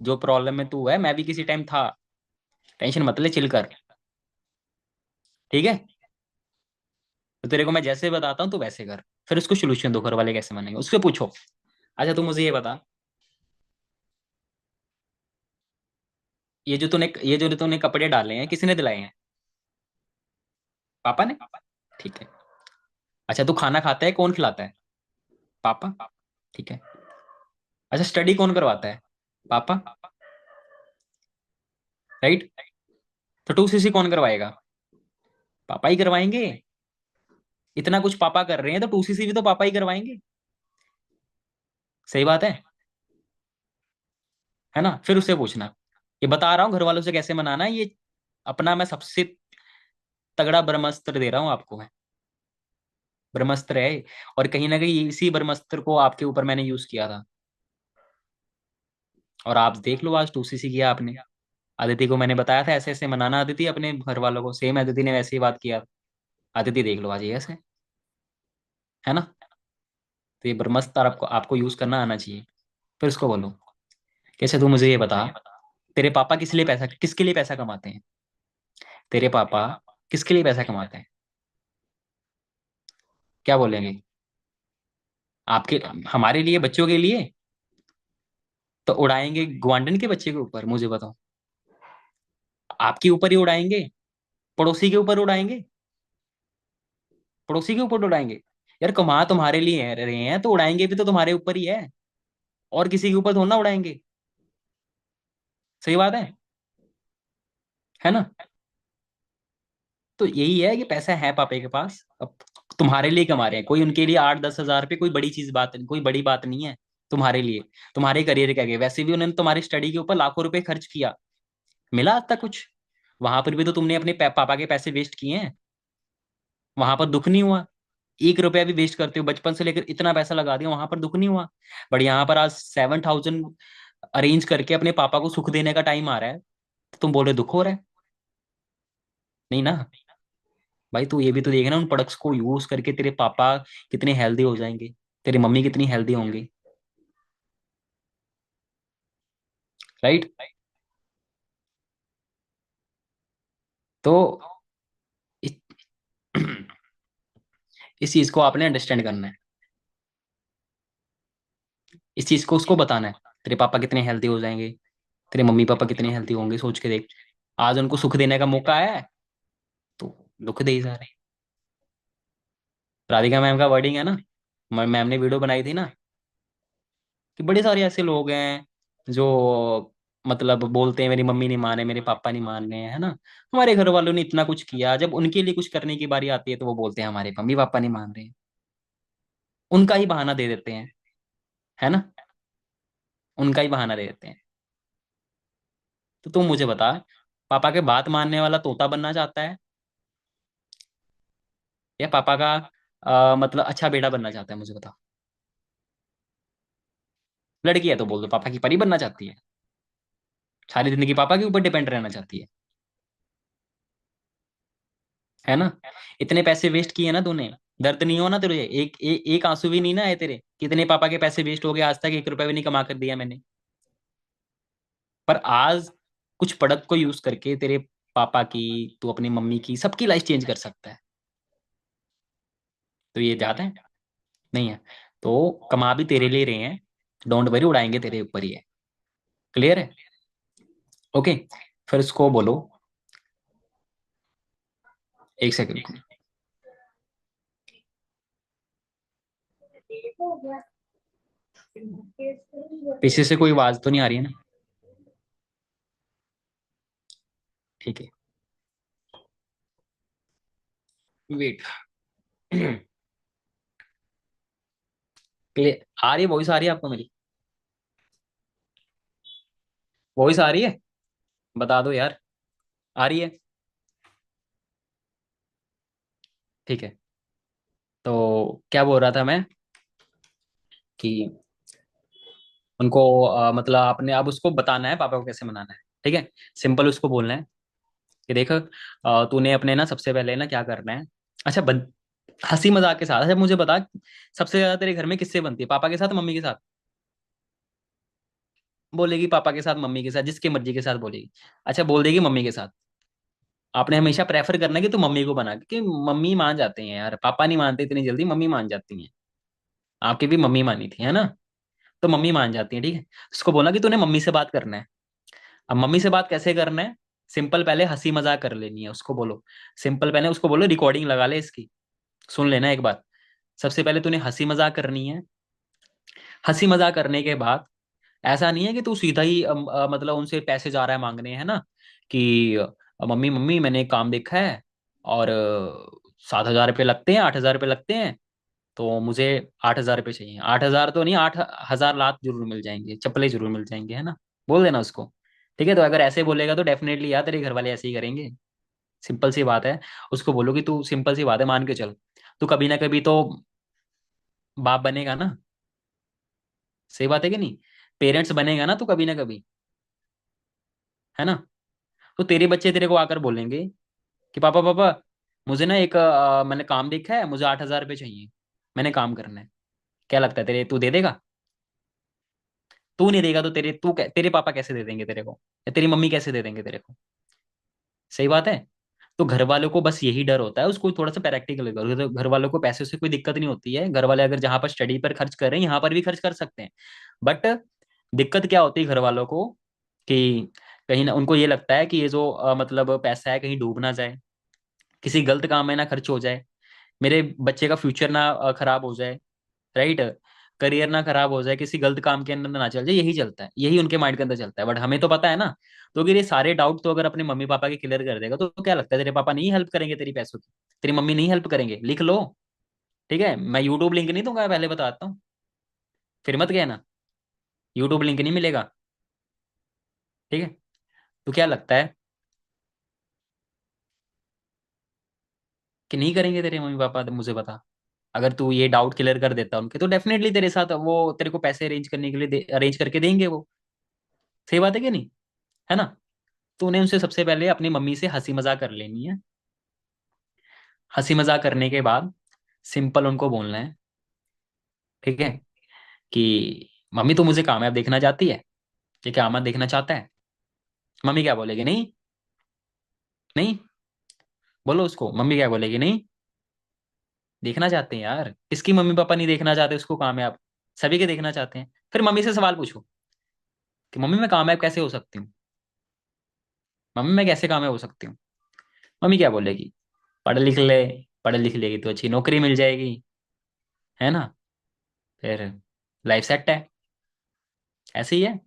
जो प्रॉब्लम में तू है मैं भी किसी टाइम था। टेंशन मत ले, चिल कर। ठीक है? तो तेरे को मैं जैसे बताता हूँ तू वैसे कर। फिर उसको सोल्यूशन दो, घर वाले कैसे मानेंगे उससे पूछो। अच्छा तू मुझे ये बता, ये जो तूने कपड़े डाले हैं किसने दिलाए हैं? पापा ने? ठीक है। अच्छा तू खाना खाता है, कौन खिलाता है? पापा। ठीक है। अच्छा स्टडी कौन करवाता है? पापा। राइट। तो 2cc कौन करवाएगा? पापा ही करवाएंगे। इतना कुछ पापा कर रहे हैं तो 2cc भी तो पापा ही करवाएंगे। सही बात है। है ना? फिर उससे पूछना। ये बता रहा हूँ घर वालों से कैसे मनाना है ये। अपना मैं सबसे तगड़ा ब्रह्मास्त्र दे रहा हूँ आपको मैं। ब्रह्मास्त्र है। और कहीं ना कहीं इसी ब्रह्मास्त्र को आपके ऊपर मैंने यूज किया था। और आप देख लो आज 2cc किया आपने। अदिति को मैंने बताया था ऐसे ऐसे मनाना अदिति अपने घर वालों को, सेम अदिति ने वैसे ही बात किया। अदिति देख लो आज ये ऐसे। है ना? तो ये ब्रह्मास्त्र आपको आपको यूज करना आना चाहिए। फिर उसको बोलो। कैसे? तू मुझे ये बता, तेरे पापा किसके लिए पैसा कमाते हैं? तेरे पापा किसके लिए पैसा कमाते हैं? क्या बोलेंगे? आपके, हमारे लिए, बच्चों के लिए? तो उड़ाएंगे ग्वांडन के बच्चे के ऊपर, मुझे बताओ। आपके ऊपर ही उड़ाएंगे? पड़ोसी के ऊपर उड़ाएंगे? पड़ोसी के ऊपर उड़ाएंगे? यार कमा तुम्हारे लिए रहे हैं तो उड़ाएंगे भी तो तुम्हारे ऊपर ही है। और किसी के ऊपर थोड़ा ना उड़ाएंगे। सही बात है। है ना? तो यही है कि पैसा है पापा के पास, अब तुम्हारे लिए कमा रहे हैं। कोई उनके लिए 8-10 हजार रुपये कोई बड़ी चीज बात नहीं, कोई बड़ी बात नहीं है। तुम्हारे लिए, तुम्हारे करियर के आगे, वैसे भी उन्होंने तुम्हारी स्टडी के ऊपर लाखों रुपए खर्च किया। मिला आज तक कुछ? वहां पर भी तो तुमने अपने पापा के पैसे वेस्ट किए हैं। वहां पर दुख नहीं हुआ? 1 रुपया भी वेस्ट करते हो, बचपन से लेकर इतना पैसा लगा दिया, वहां पर दुख नहीं हुआ? बट यहाँ पर आज 7,000 अरेंज करके अपने पापा को सुख देने का टाइम आ रहा है, तो तुम बोल रहे दुख हो रहा है? नहीं ना? भाई तू ये भी तो देख ना, उन प्रोडक्ट्स को यूज करके तेरे पापा कितने हेल्दी हो जाएंगे, तेरी मम्मी कितनी हेल्दी होंगी। राइट। तो इस, इस चीज को आपने अंडरस्टैंड करना है। इस चीज को उसको बताना है। तेरे पापा कितने हेल्दी हो जाएंगे, तेरे मम्मी पापा कितने हेल्दी होंगे, सोच के देख। आज उनको सुख देने का मौका आया है, तो दुख दे ही जा रहे हैं। राधिका मैम का वर्डिंग है ना, मैम ने वीडियो बनाई थी ना, कि बड़े सारे ऐसे लोग हैं जो मतलब बोलते हैं मेरी मम्मी नहीं माने, मेरे पापा नहीं मान रहे हैं, है ना। हमारे घर वालों ने इतना कुछ किया, जब उनके लिए कुछ करने की बारी आती है तो वो बोलते हैं हमारे मम्मी पापा नहीं मान रहे हैं। उनका ही बहाना दे देते हैं। है ना? उनका ही बहाना दे देते हैं। तो तुम मुझे बता, पापा के बात मानने वाला तोता बनना चाहता है, या पापा का मतलब अच्छा बेटा बनना चाहता है? मुझे बता। लड़की है तो बोल दो पापा की परी बनना चाहती है। सारी जिंदगी पापा के ऊपर डिपेंड रहना चाहती है। है ना? इतने पैसे वेस्ट किए ना तूने। दर्द नहीं हो ना तुझे? एक आंसू भी नहीं ना आए तेरे? कितने पापा के पैसे वेस्ट हो गए, आज तक 1 रुपया भी नहीं कमा कर दिया मैंने। पर आज कुछ प्रोडक्ट को यूज करके तेरे पापा की, तू अपनी मम्मी की, सबकी लाइफ चेंज कर सकता है। तो ये ज्यादा है? नहीं है। तो कमा भी तेरे लिए रहे हैं, डोंट वरी, उड़ाएंगे तेरे ऊपर ही है। क्लियर है? ओके। फिर उसको बोलो। एक सेकंड। पीछे से कोई आवाज तो नहीं आ रही है ना? ठीक है। वेट। क्लियर आ रही है? वॉइस आ रही है आपको मेरी? वॉइस आ रही है? बता दो यार। आ रही है? ठीक है। तो क्या बोल रहा था मैं कि उनको मतलब आपने अब उसको बताना है पापा को कैसे मनाना है। ठीक है। सिंपल उसको बोलना है कि देख, तूने अपने ना सबसे पहले ना क्या करना है। अच्छा हंसी मजाक के साथ, अच्छा मुझे बता, सबसे ज्यादा तेरे घर में किससे बनती है, पापा के साथ मम्मी के साथ? बोलेगी पापा के साथ मम्मी के साथ, जिसके मर्जी के साथ बोलेगी। अच्छा बोल देगी मम्मी के साथ। आपने हमेशा प्रेफर करना है कि तू मम्मी को बना, क्योंकि मम्मी मान जाते हैं यार, पापा नहीं मानते इतनी जल्दी, मम्मी मान जाती हैं। आपकी भी मम्मी मानी थी है ना? तो मम्मी मान जाती है। ठीक है। उसको बोला कि तूने मम्मी से बात करना है। अब मम्मी से बात कैसे करना है? सिंपल, पहले हंसी मजाक कर लेनी है, उसको बोलो। सिंपल, पहले उसको बोलो रिकॉर्डिंग लगा ले इसकी, सुन लेना एक बार। सबसे पहले तूने हंसी मजाक करनी है। हंसी मजाक करने के बाद ऐसा नहीं है कि तू सीधा ही मतलब उनसे पैसे जा रहा है मांगने, है ना? कि मम्मी मम्मी मैंने एक काम देखा है, और 7,000 रुपये लगते हैं, 8,000 रुपये लगते हैं, तो मुझे 8,000 रुपये चाहिए। 8,000 तो नहीं, 8,000 लाख जरूर मिल जाएंगे, चप्पलें जरूर मिल जाएंगे, है ना? बोल देना उसको। ठीक है। तो अगर ऐसे बोलेगा तो डेफिनेटली यार तेरे घर वाले ऐसे ही करेंगे। सिंपल सी बात है। उसको बोलो कि तू, सिंपल सी बात है, मान के चल, तू कभी ना कभी तो बाप बनेगा ना। सही बात है कि नहीं? पेरेंट्स बनेगा ना तू कभी ना कभी, है ना? तो तेरे बच्चे तेरे को आकर बोलेंगे कि पापा पापा, मुझे ना एक मैंने काम देखा है, मुझे 8,000 रुपये चाहिए, मैंने काम करना है। क्या लगता है तेरे, तू दे देगा? तू नहीं देगा तो तेरे पापा कैसे दे देंगे तेरे को, या तेरी मम्मी कैसे दे देंगे तेरे को? सही बात है। तो घर वालों को बस यही डर होता है, उसको थोड़ा सा प्रैक्टिकल करो। तो घर वालों को पैसे से कोई दिक्कत नहीं होती है, घर वाले अगर जहां पर स्टडी पर खर्च कर रहे हैं, यहाँ पर भी खर्च कर सकते हैं। बट दिक्कत क्या होती है घर वालों को, कि कहीं ना उनको ये लगता है कि ये जो मतलब पैसा है कहीं डूब ना जाए, किसी गलत काम में ना खर्च हो जाए, मेरे बच्चे का फ्यूचर ना खराब हो जाए, राइट? करियर ना खराब हो जाए, किसी गलत काम के अंदर ना चल जाए, यही चलता है, यही उनके माइंड के अंदर चलता है। बट हमें तो पता है ना। तो अगर ये सारे डाउट तो अगर अपने मम्मी पापा के क्लियर कर देगा, तो क्या लगता है तेरे पापा नहीं हेल्प करेंगे तेरी पैसों की? तेरी मम्मी नहीं हेल्प करेंगे? लिख लो। ठीक है। मैं यूट्यूब लिंक नहीं दूंगा, मैं पहले बताता हूँ। फिर मत कहना यूट्यूब लिंक नहीं मिलेगा। ठीक है। तो क्या लगता है कि नहीं करेंगे तेरे मम्मी पापा? तो मुझे बता। अगर तू ये डाउट क्लियर कर देता उनके, तो डेफिनेटली तेरे साथ वो तेरे को पैसे अरेंज करने के लिए अरेंज करके देंगे वो। सही बात है कि नहीं? है ना? तो उन्हें उनसे सबसे पहले अपनी मम्मी से हंसी मजाक कर लेनी है। हंसी मजाक करने के बाद सिंपल उनको बोलना है, ठीक है, कि मम्मी तो मुझे कामयाब देखना चाहती है, ये कामयाब देखना चाहता है। मम्मी क्या बोलेगी? नहीं। नहीं। बोलो उसको, मम्मी क्या बोलेगी? नहीं। देखना चाहते हैं यार, किसकी मम्मी पापा नहीं देखना चाहते उसको कामयाब? सभी के देखना चाहते हैं। फिर मम्मी से सवाल पूछो कि मम्मी मैं कामयाब कैसे हो सकती हूँ? मम्मी मैं कैसे कामयाब हो सकती हूँ? मम्मी क्या बोलेगी? पढ़ लिख ले, पढ़ लिख लेगी तो अच्छी नौकरी मिल जाएगी, है ना? फिर लाइफ सेट है। ऐसे ही है।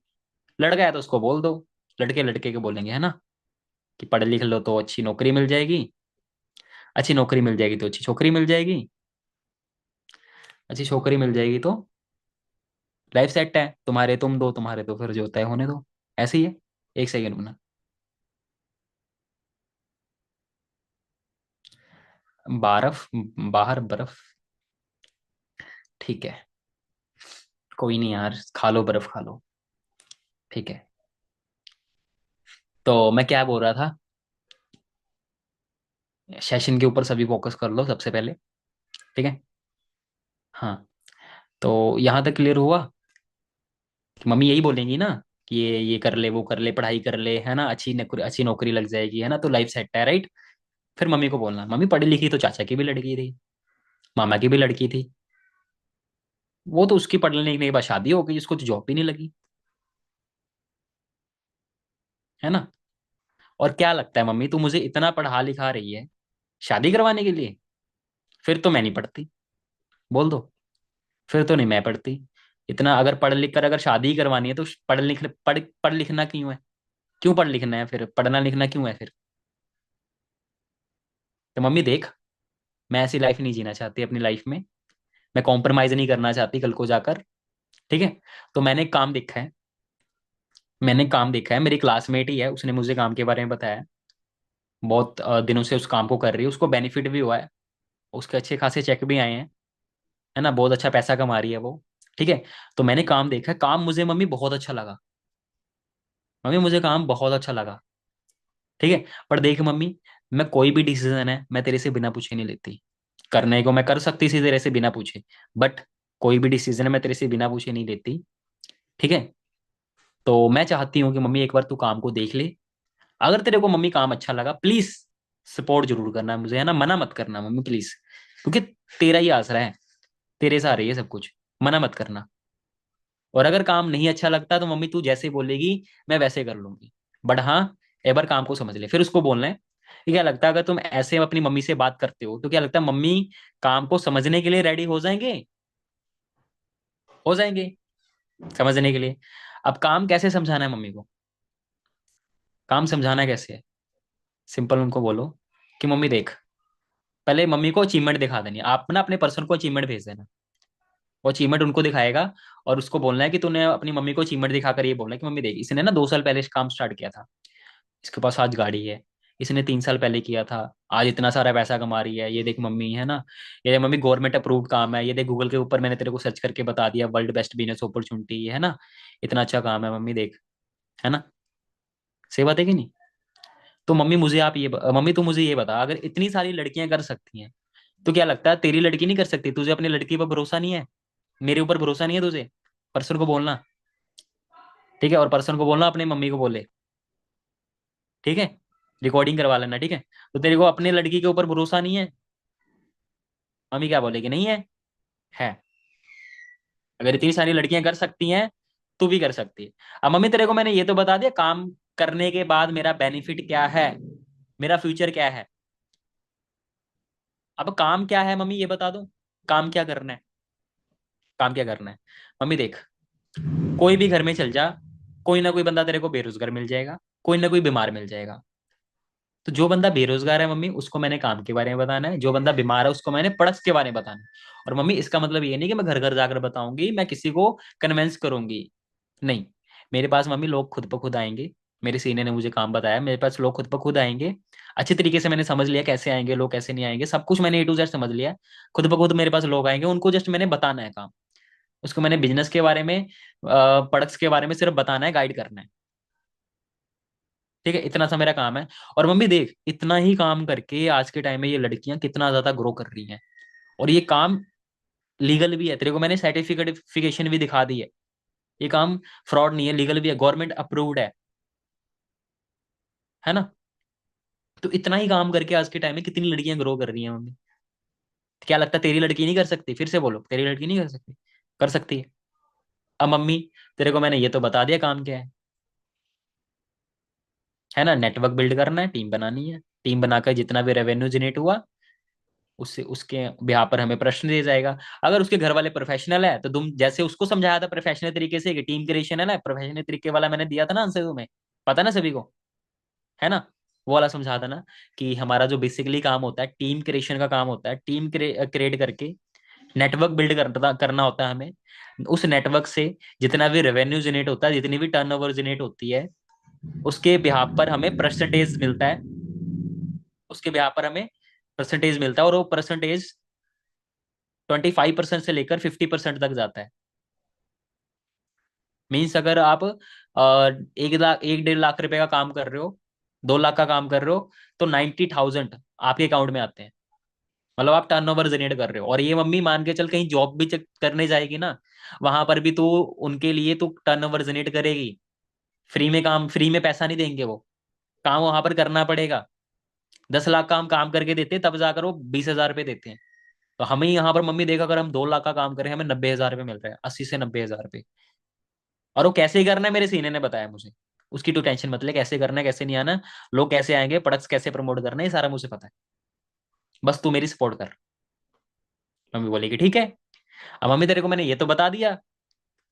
लड़का है तो उसको बोल दो, लड़के लड़के के बोलेंगे, है ना, कि पढ़ लिख लो तो अच्छी नौकरी मिल जाएगी, अच्छी नौकरी मिल जाएगी तो अच्छी छोकरी मिल जाएगी, अच्छी छोकरी मिल जाएगी तो लाइफ सेट है, तुम्हारे तुम दो, तुम्हारे तो फिर जो होता है होने दो। ऐसे ही है। एक सेकंड बना। बर्फ, बाहर बर्फ। ठीक है। कोई नहीं यार, खा लो बर्फ खा लो। ठीक है। तो मैं क्या बोल रहा था, सेशन के ऊपर सभी फोकस कर लो सबसे पहले। ठीक है। हाँ। तो यहाँ तक क्लियर हुआ कि मम्मी यही बोलेंगी ना कि ये कर ले, वो कर ले, पढ़ाई कर ले, है ना, अच्छी नौकरी लग जाएगी, है ना, तो लाइफ सेट है, राइट। फिर मम्मी को बोलना, मम्मी पढ़ी लिखी तो चाचा की भी लड़की थी, मामा की भी लड़की थी, वो तो उसकी पढ़ने लिखने के बाद शादी हो गई, उसको तो जॉब भी नहीं लगी, है ना। और क्या लगता है मम्मी, तू मुझे इतना पढ़ा लिखा रही है शादी करवाने के लिए? फिर तो मैं नहीं पढ़ती, बोल दो। फिर तो नहीं मैं पढ़ती। इतना अगर पढ़ लिख कर अगर शादी ही करवानी है तो पढ़ लिखना क्यों है? क्यों पढ़ लिखना है फिर? पढ़ना लिखना क्यों है फिर? तो मम्मी देख, मैं ऐसी लाइफ नहीं जीना चाहती अपनी लाइफ में। मैं कॉम्प्रोमाइज नहीं करना चाहती कल को जाकर। ठीक है। तो मैंने काम देखा है, मेरी क्लासमेट ही है, उसने मुझे काम के बारे में बताया। बहुत दिनों से उस काम को कर रही है, उसको बेनिफिट भी हुआ है, उसके अच्छे खासे चेक भी आए हैं, है ना, बहुत अच्छा पैसा कमा रही है वो। ठीक है। तो मैंने काम देखा है, काम मुझे मम्मी बहुत अच्छा लगा। मम्मी मुझे काम बहुत अच्छा लगा। ठीक है। पर देख मम्मी, मैं कोई भी डिसीजन है मैं तेरे से बिना पूछे नहीं लेती। करने को मैं कर सकती थी तेरे से बिना पूछे, बट कोई भी डिसीजन मैं तेरे से बिना पूछे नहीं लेती। ठीक है। तो मैं चाहती हूँ कि मम्मी एक बार तू काम को देख ले। अगर तेरे को मम्मी काम अच्छा लगा, प्लीज सपोर्ट जरूर करना मुझे, है ना, मना मत करना मम्मी प्लीज, क्योंकि तेरा ही आसरा है, तेरे सहारे ही है सब कुछ। मना मत करना। और अगर काम नहीं अच्छा लगता तो मम्मी तू जैसे बोलेगी मैं वैसे कर लूंगी। बट हाँ, एक बार काम को समझ ले, फिर उसको बोलना है कि क्या लगता है अगर तुम ऐसे अपनी मम्मी से बात करते हो तो क्या लगता है मम्मी काम को समझने के लिए रेडी हो जाएंगे? हो जाएंगे समझने के लिए। अब काम कैसे समझाना है मम्मी को? काम समझाना कैसे है? सिंपल उनको बोलो कि मम्मी देख, पहले मम्मी को अचीवमेंट दिखा देनी है, आप ना अपने पर्सन को अचीवमेंट भेज देना। वो अचीवमेंट उनको दिखाएगा, और उसको बोलना है कि तूने अपनी मम्मी को अचीवमेंट दिखाकर ये बोलना है कि मम्मी देख, इसने ना 2 साल पहले काम स्टार्ट किया था, इसके पास आज गाड़ी है। इसने 3 साल पहले किया था, आज इतना सारा पैसा कमा रही है, ये देख मम्मी, है ना। ये देख मम्मी, गवर्नमेंट अप्रूव्ड काम है, ये देख गूगल के ऊपर मैंने तेरे को सर्च करके बता दिया, वर्ल्ड बेस्ट बिजनेस अपॉर्चुनिटी, है ना। इतना अच्छा काम है मम्मी देख, है ना। सही बात है कि नहीं? तो मम्मी तू मुझे ये बता, अगर इतनी सारी लड़कियां कर सकती हैं तो क्या लगता है तेरी लड़की नहीं कर सकती? तुझे अपनी लड़की पर भरोसा नहीं है? मेरे ऊपर भरोसा नहीं है तुझे? पर्सन को बोलना। ठीक है। और पर्सन को बोलना अपनी मम्मी को बोले। ठीक है। रिकॉर्डिंग करवा लेना, ठीक है। तो तेरे को अपने लड़की के ऊपर भरोसा नहीं है? मम्मी क्या बोलेगी? नहीं है? है। अगर इतनी सारी लड़कियां कर सकती हैं, तू भी कर सकती है। अब मम्मी तेरे को मैंने ये तो बता दिया काम करने के बाद मेरा बेनिफिट क्या है, मेरा फ्यूचर क्या है। अब काम क्या है मम्मी ये बता दो। काम क्या करना है? काम क्या करना है? मम्मी देख, कोई भी घर में चल जा, कोई ना कोई बंदा तेरे को बेरोजगार मिल जाएगा, कोई ना कोई बीमार मिल जाएगा। तो जो बंदा बेरोजगार है मम्मी, उसको मैंने काम के बारे में बताना है, जो बंदा बीमार है उसको मैंने पड़स के बारे में बताना है। और मम्मी इसका मतलब ये नहीं कि मैं घर घर जाकर बताऊंगी, मैं किसी को कन्विंस करूंगी, नहीं। मेरे पास मम्मी लोग खुद ब खुद आएंगे। मेरे सीनियर ने मुझे काम बताया, मेरे पास लोग खुद ब खुद आएंगे। अच्छी तरीके से मैंने समझ लिया कैसे आएंगे लोग, कैसे नहीं आएंगे, सब कुछ मैंने A to Z समझ लिया। खुद ब खुद मेरे पास लोग आएंगे, उनको जस्ट मैंने बताना है काम। उसको मैंने बिजनेस के बारे में, प्रोडक्ट्स के बारे में सिर्फ बताना है, गाइड करना है। ठीक है। इतना सा मेरा काम है। और मम्मी देख, इतना ही काम करके आज के टाइम में ये लड़कियां कितना ज्यादा ग्रो कर रही हैं। और ये काम लीगल भी है, तेरे को मैंने सर्टिफिकेशन भी दिखा दी है। ये काम फ्रॉड नहीं है, लीगल भी है, गवर्नमेंट अप्रूव्ड है ना। तो इतना ही काम करके आज के टाइम में कितनी लड़कियां ग्रो कर रही हैं मम्मी। क्या लगता है तेरी लड़की नहीं कर सकती? फिर से बोलो, तेरी लड़की नहीं कर सकती? कर सकती है। अब मम्मी, तेरे को मैंने ये तो बता दिया काम क्या है ना। नेटवर्क बिल्ड करना है, टीम बनानी है, टीम बनाकर जितना भी रेवेन्यू जनरेट हुआ उससे उसके ब्याह पर हमें प्रश्न दिया जाएगा। अगर उसके घर वाले प्रोफेशनल है तो तुम जैसे उसको समझाया था प्रोफेशनल तरीके से कि टीम क्रिएशन है ना, प्रोफेशनल तरीके वाला मैंने दिया था ना आंसर तुम्हें, पता ना सभी को, है ना। वो वाला समझा था ना कि हमारा जो बेसिकली काम होता है टीम क्रिएशन का काम होता है, टीम क्रिएट करके नेटवर्क बिल्ड करना होता है हमें। उस नेटवर्क से जितना भी रेवेन्यू जनरेट होता है, जितनी भी टर्नओवर जनरेट होती है, उसके बिहाफ पर हमें परसेंटेज मिलता है। उसके बिहाफ पर हमें परसेंटेज मिलता है, और वो परसेंटेज 25% से लेकर 50% तक जाता है। मीन्स अगर आप 1 लाख 1.5 लाख रुपए का काम कर रहे हो, 2 लाख का काम कर रहे हो, तो 90,000 आपके अकाउंट में आते हैं। मतलब आप टर्नओवर जनरेट कर रहे हो। और ये मम्मी मान के चल कहीं जॉब भी करने जाएगी ना, वहां पर भी तो उनके लिए तो टर्नओवर जनरेट करेगी। फ्री में पैसा नहीं देंगे वो, काम वहां पर करना पड़ेगा। 10 लाख का हम काम करके देते हैं, तब जाकर वो 20,000 रुपये देते हैं। तो हमें यहाँ पर मम्मी देखा, अगर हम 2 लाख का काम करें हमें 90,000 रुपये मिल रहे हैं, 80 से 90,000 रुपये। और वो कैसे ही करना है मेरे सीनियर ने बताया मुझे। उसकी तो टेंशन मत ले, कैसे करना है कैसे नहीं आना, लोग कैसे आएंगे, प्रोडक्ट्स कैसे प्रमोट करना है, ये सारा मुझे पता है। बस तू मेरी सपोर्ट कर। मम्मी बोली कि ठीक है। अब मम्मी तेरे को मैंने ये तो बता दिया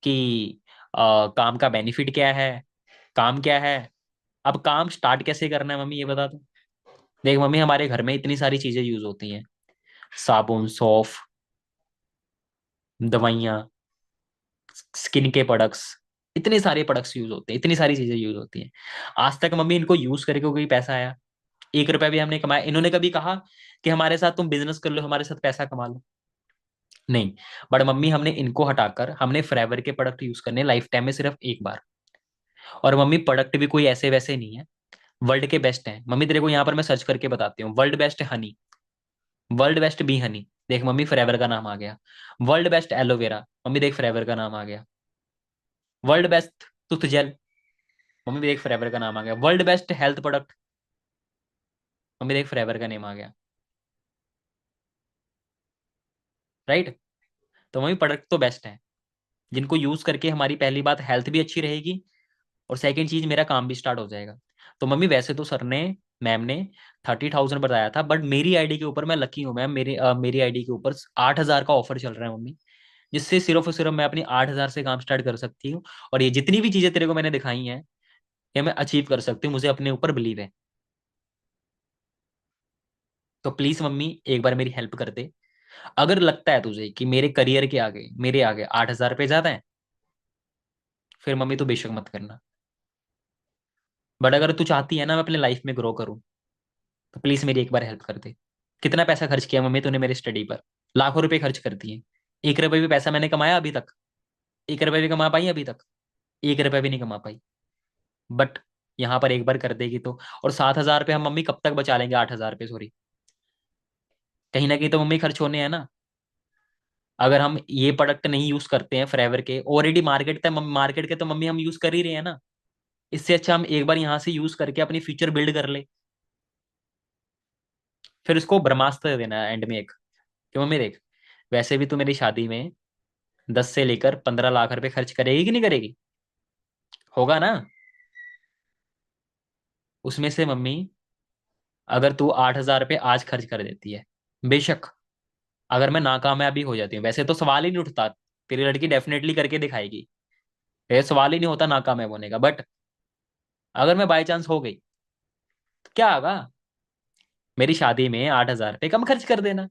कि काम का बेनिफिट क्या है, काम क्या है। अब काम स्टार्ट कैसे करना है मम्मी ये बता दो। देख मम्मी, हमारे घर में इतनी सारी चीजें यूज होती हैं, साबुन, सौफ, दवाइयाँ, स्किन के प्रोडक्ट्स, इतने सारे प्रोडक्ट्स यूज होते हैं, इतनी सारी चीजें यूज होती हैं। आज तक मम्मी इनको यूज करके कोई पैसा आया? 1 रुपया भी हमने कमाया? इन्होंने कभी कहा कि हमारे साथ तुम बिजनेस कर लो, हमारे साथ पैसा कमा लो? नहीं। बट मम्मी, हमने इनको हटाकर हमने फॉरएवर के प्रोडक्ट यूज करने लाइफ टाइम में सिर्फ एक बार। और मम्मी प्रोडक्ट भी कोई ऐसे वैसे नहीं है, वर्ल्ड के बेस्ट हैं मम्मी। तेरे को यहाँ पर मैं सर्च करके बताती हूँ, world best honey, world best bee honey, देख मम्मी फॉरएवर का नाम आ गया। वर्ल्ड बेस्ट एलोवेरा, मम्मी देख फॉरएवर का नाम आ गया। World best tooth gel, mummy देख फॉरएवर का नाम आ गया। World best health product, mummy देख फॉरएवर का नेम आ गया। राइट। तो मम्मी प्रोडक्ट तो बेस्ट है, जिनको यूज करके हमारी पहली बात हेल्थ भी अच्छी रहेगी, और सेकंड चीज मेरा काम भी स्टार्ट हो जाएगा। तो मम्मी वैसे तो सर ने, मैम ने 30,000 बताया था, बट मेरी आईडी के ऊपर मैं लकी हूँ मैम, मेरी आईडी के ऊपर 8,000 का ऑफर चल रहा है मम्मी, जिससे सिर्फ और सिर्फ मैं अपनी 8,000 से काम स्टार्ट कर सकती हूँ। और ये जितनी भी चीजें तेरे को मैंने दिखाई हैं, ये मैं अचीव कर सकती हूँ, मुझे अपने ऊपर बिलीव है। तो प्लीज मम्मी एक बार मेरी हेल्प कर दे। अगर लगता है तुझे कि मेरे करियर के आगे, मेरे आगे 8,000 रुपये ज्यादा है, फिर मम्मी तू बेशक मत करना। बट अगर तू चाहती है ना मैं अपने लाइफ में ग्रो करूँ, तो प्लीज मेरी एक बार हेल्प कर दे। कितना पैसा खर्च किया मम्मी तूने मेरी स्टडी पर? लाखों रुपए खर्च कर दिए। 1 रुपए भी पैसा मैंने कमाया अभी तक? 1 रुपए भी कमा पाई अभी तक? 1 रुपए भी नहीं कमा पाई। बट यहाँ पर एक बार कर देगी तो। और 7,000 रुपये हम मम्मी कब तक बचा लेंगे? 8,000 रुपये सॉरी, कहीं ना कहीं तो मम्मी खर्च होने हैं ना। अगर हम ये प्रोडक्ट नहीं यूज करते हैं फॉरएवर के, ऑलरेडी मार्केट तक, मार्केट के तो मम्मी हम यूज कर ही रहे हैं ना। इससे अच्छा हम एक बार यहाँ से यूज करके अपनी फ्यूचर बिल्ड कर ले, फिर उसको ब्रह्मास्त्र दे देना एंड में एक। क्यों मम्मी देख, वैसे भी तू मेरी शादी में 10 से लेकर 15 लाख रुपए खर्च करेगी कि नहीं करेगी? होगा ना? उसमें से मम्मी, अगर तू 8,000 रुपये आज खर्च कर देती है, बेशक अगर मैं नाकामयाबी हो जाती हूँ, वैसे तो सवाल ही नहीं उठता, तेरी लड़की डेफिनेटली करके दिखाएगी, ये सवाल ही नहीं होता नाकामयाब होने का। बट अगर मैं बाई चांस हो गई, तो क्या होगा? मेरी शादी में 8,000 रुपये कम खर्च कर देना,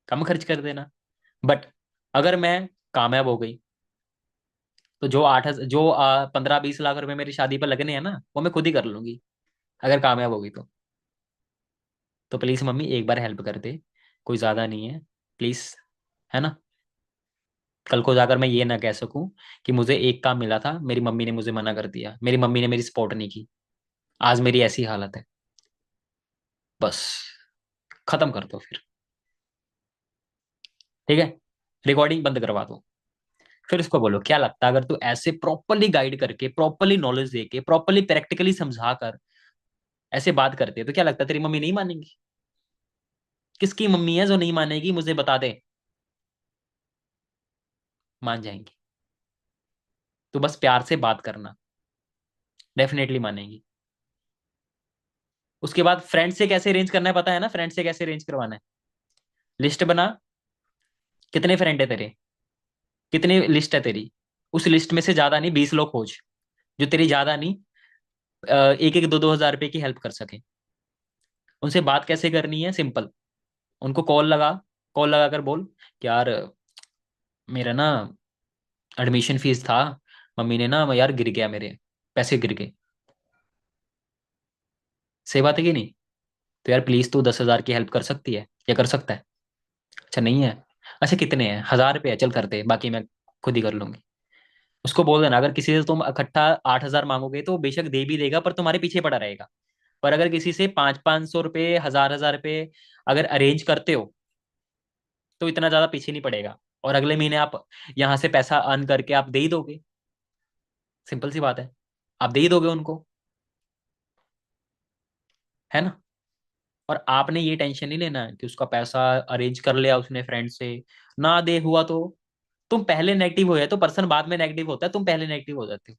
कम खर्च कर देना। बट अगर मैं कामयाब हो गई, तो जो 15-20 लाख रुपए मेरी शादी पर लगने हैं ना, वो मैं खुद ही कर लूंगी, अगर कामयाब होगी तो। तो प्लीज मम्मी एक बार हेल्प कर दे, कोई ज्यादा नहीं है, प्लीज, है ना? कल को जाकर मैं ये ना कह सकूं कि मुझे एक काम मिला था, मेरी मम्मी ने मुझे मना कर दिया, मेरी मम्मी ने मेरी सपोर्ट नहीं की, आज मेरी ऐसी हालत है। बस खत्म कर दो फिर, ठीक है? रिकॉर्डिंग बंद करवा दो। फिर उसको बोलो, क्या लगता है अगर तू ऐसे प्रॉपरली गाइड करके, प्रॉपरली नॉलेज देके, प्रॉपरली प्रैक्टिकली समझा कर ऐसे बात करते हैं, तो क्या लगता है तेरी मम्मी नहीं मानेंगी? किसकी मम्मी है जो नहीं मानेगी, मुझे बता दे। मान जाएंगी। तो बस प्यार से बात करना, डेफिनेटली मानेगी। उसके बाद फ्रेंड से कैसे अरेंज करना है पता है ना? फ्रेंड से कैसे अरेंज करवाना है? लिस्ट बना, कितने फ्रेंड है तेरे, कितनी लिस्ट है तेरी, उस लिस्ट में से ज्यादा नहीं 20 लोग खोज, जो तेरी ज्यादा नहीं, 1-1 2-2 हज़ार रुपए की हेल्प कर सके। उनसे बात कैसे करनी है? सिंपल, उनको कॉल लगा, कॉल लगा कर बोल कि यार मेरा ना एडमिशन फीस था, मम्मी ने ना यार गिर गया, मेरे पैसे गिर गए। सही बात है कि नहीं? तो यार प्लीज तू 10,000 की हेल्प कर सकती है या कर सकता है? अच्छा नहीं है? अच्छा कितने हैं? 1,000 रुपये है, चल करते, बाकी मैं खुद ही कर लूंगी। उसको बोल देना, अगर किसी से तुम इकट्ठा 8,000 मांगोगे तो वो बेशक दे भी देगा, पर तुम्हारे पीछे पड़ा रहेगा। पर अगर किसी से 500-500 रुपये, 1,000-1,000 रुपये अगर अरेंज करते हो, तो इतना ज्यादा पीछे नहीं पड़ेगा, और अगले महीने आप यहाँ से पैसा अर्न करके आप दे ही दोगे। सिंपल सी बात है, आप दे ही दोगे उनको, है ना। और आपने ये टेंशन नहीं लेना है कि उसका पैसा अरेंज कर लिया उसने फ्रेंड से, ना दे हुआ तो तुम पहले नेगेटिव हो जाए तो पर्सन बाद में नेगेटिव होता है, तुम पहले नेगेटिव हो जाते हो।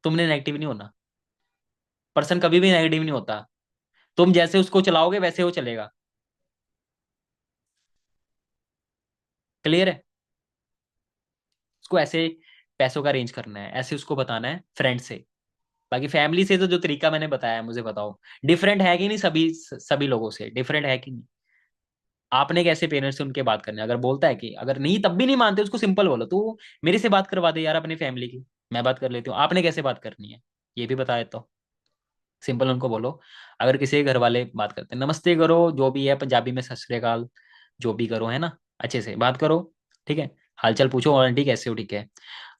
तुमने नेगेटिव नहीं होना, पर्सन कभी भी नेगेटिव नहीं होता। तुम जैसे उसको चलाओगे वैसे वो चलेगा। क्लियर है। उसको ऐसे पैसों का अरेंज करना है, ऐसे उसको बताना है फ्रेंड से। बाकी फैमिली से तो जो तरीका मैंने बताया मुझे बताओ, डिफरेंट है कि नहीं, सभी लोगों से डिफरेंट है कि नहीं। आपने कैसे पेरेंट्स से उनके बात करने, अगर बोलता है कि अगर नहीं तब भी नहीं मानते, उसको सिंपल बोलो तो मेरे से बात करवा दे यार अपनी फैमिली की, मैं बात कर लेती हूँ, आपने कैसे बात करनी है ये भी बता देता हूँ। सिंपल उनको बोलो, अगर किसी के घर वाले बात करते हैं, नमस्ते करो, जो भी है पंजाबी में सत श्री अकाल, जो भी करो, है ना, अच्छे से बात करो। ठीक है, हालचाल पूछो, और आंटी कैसे हो, ठीक है,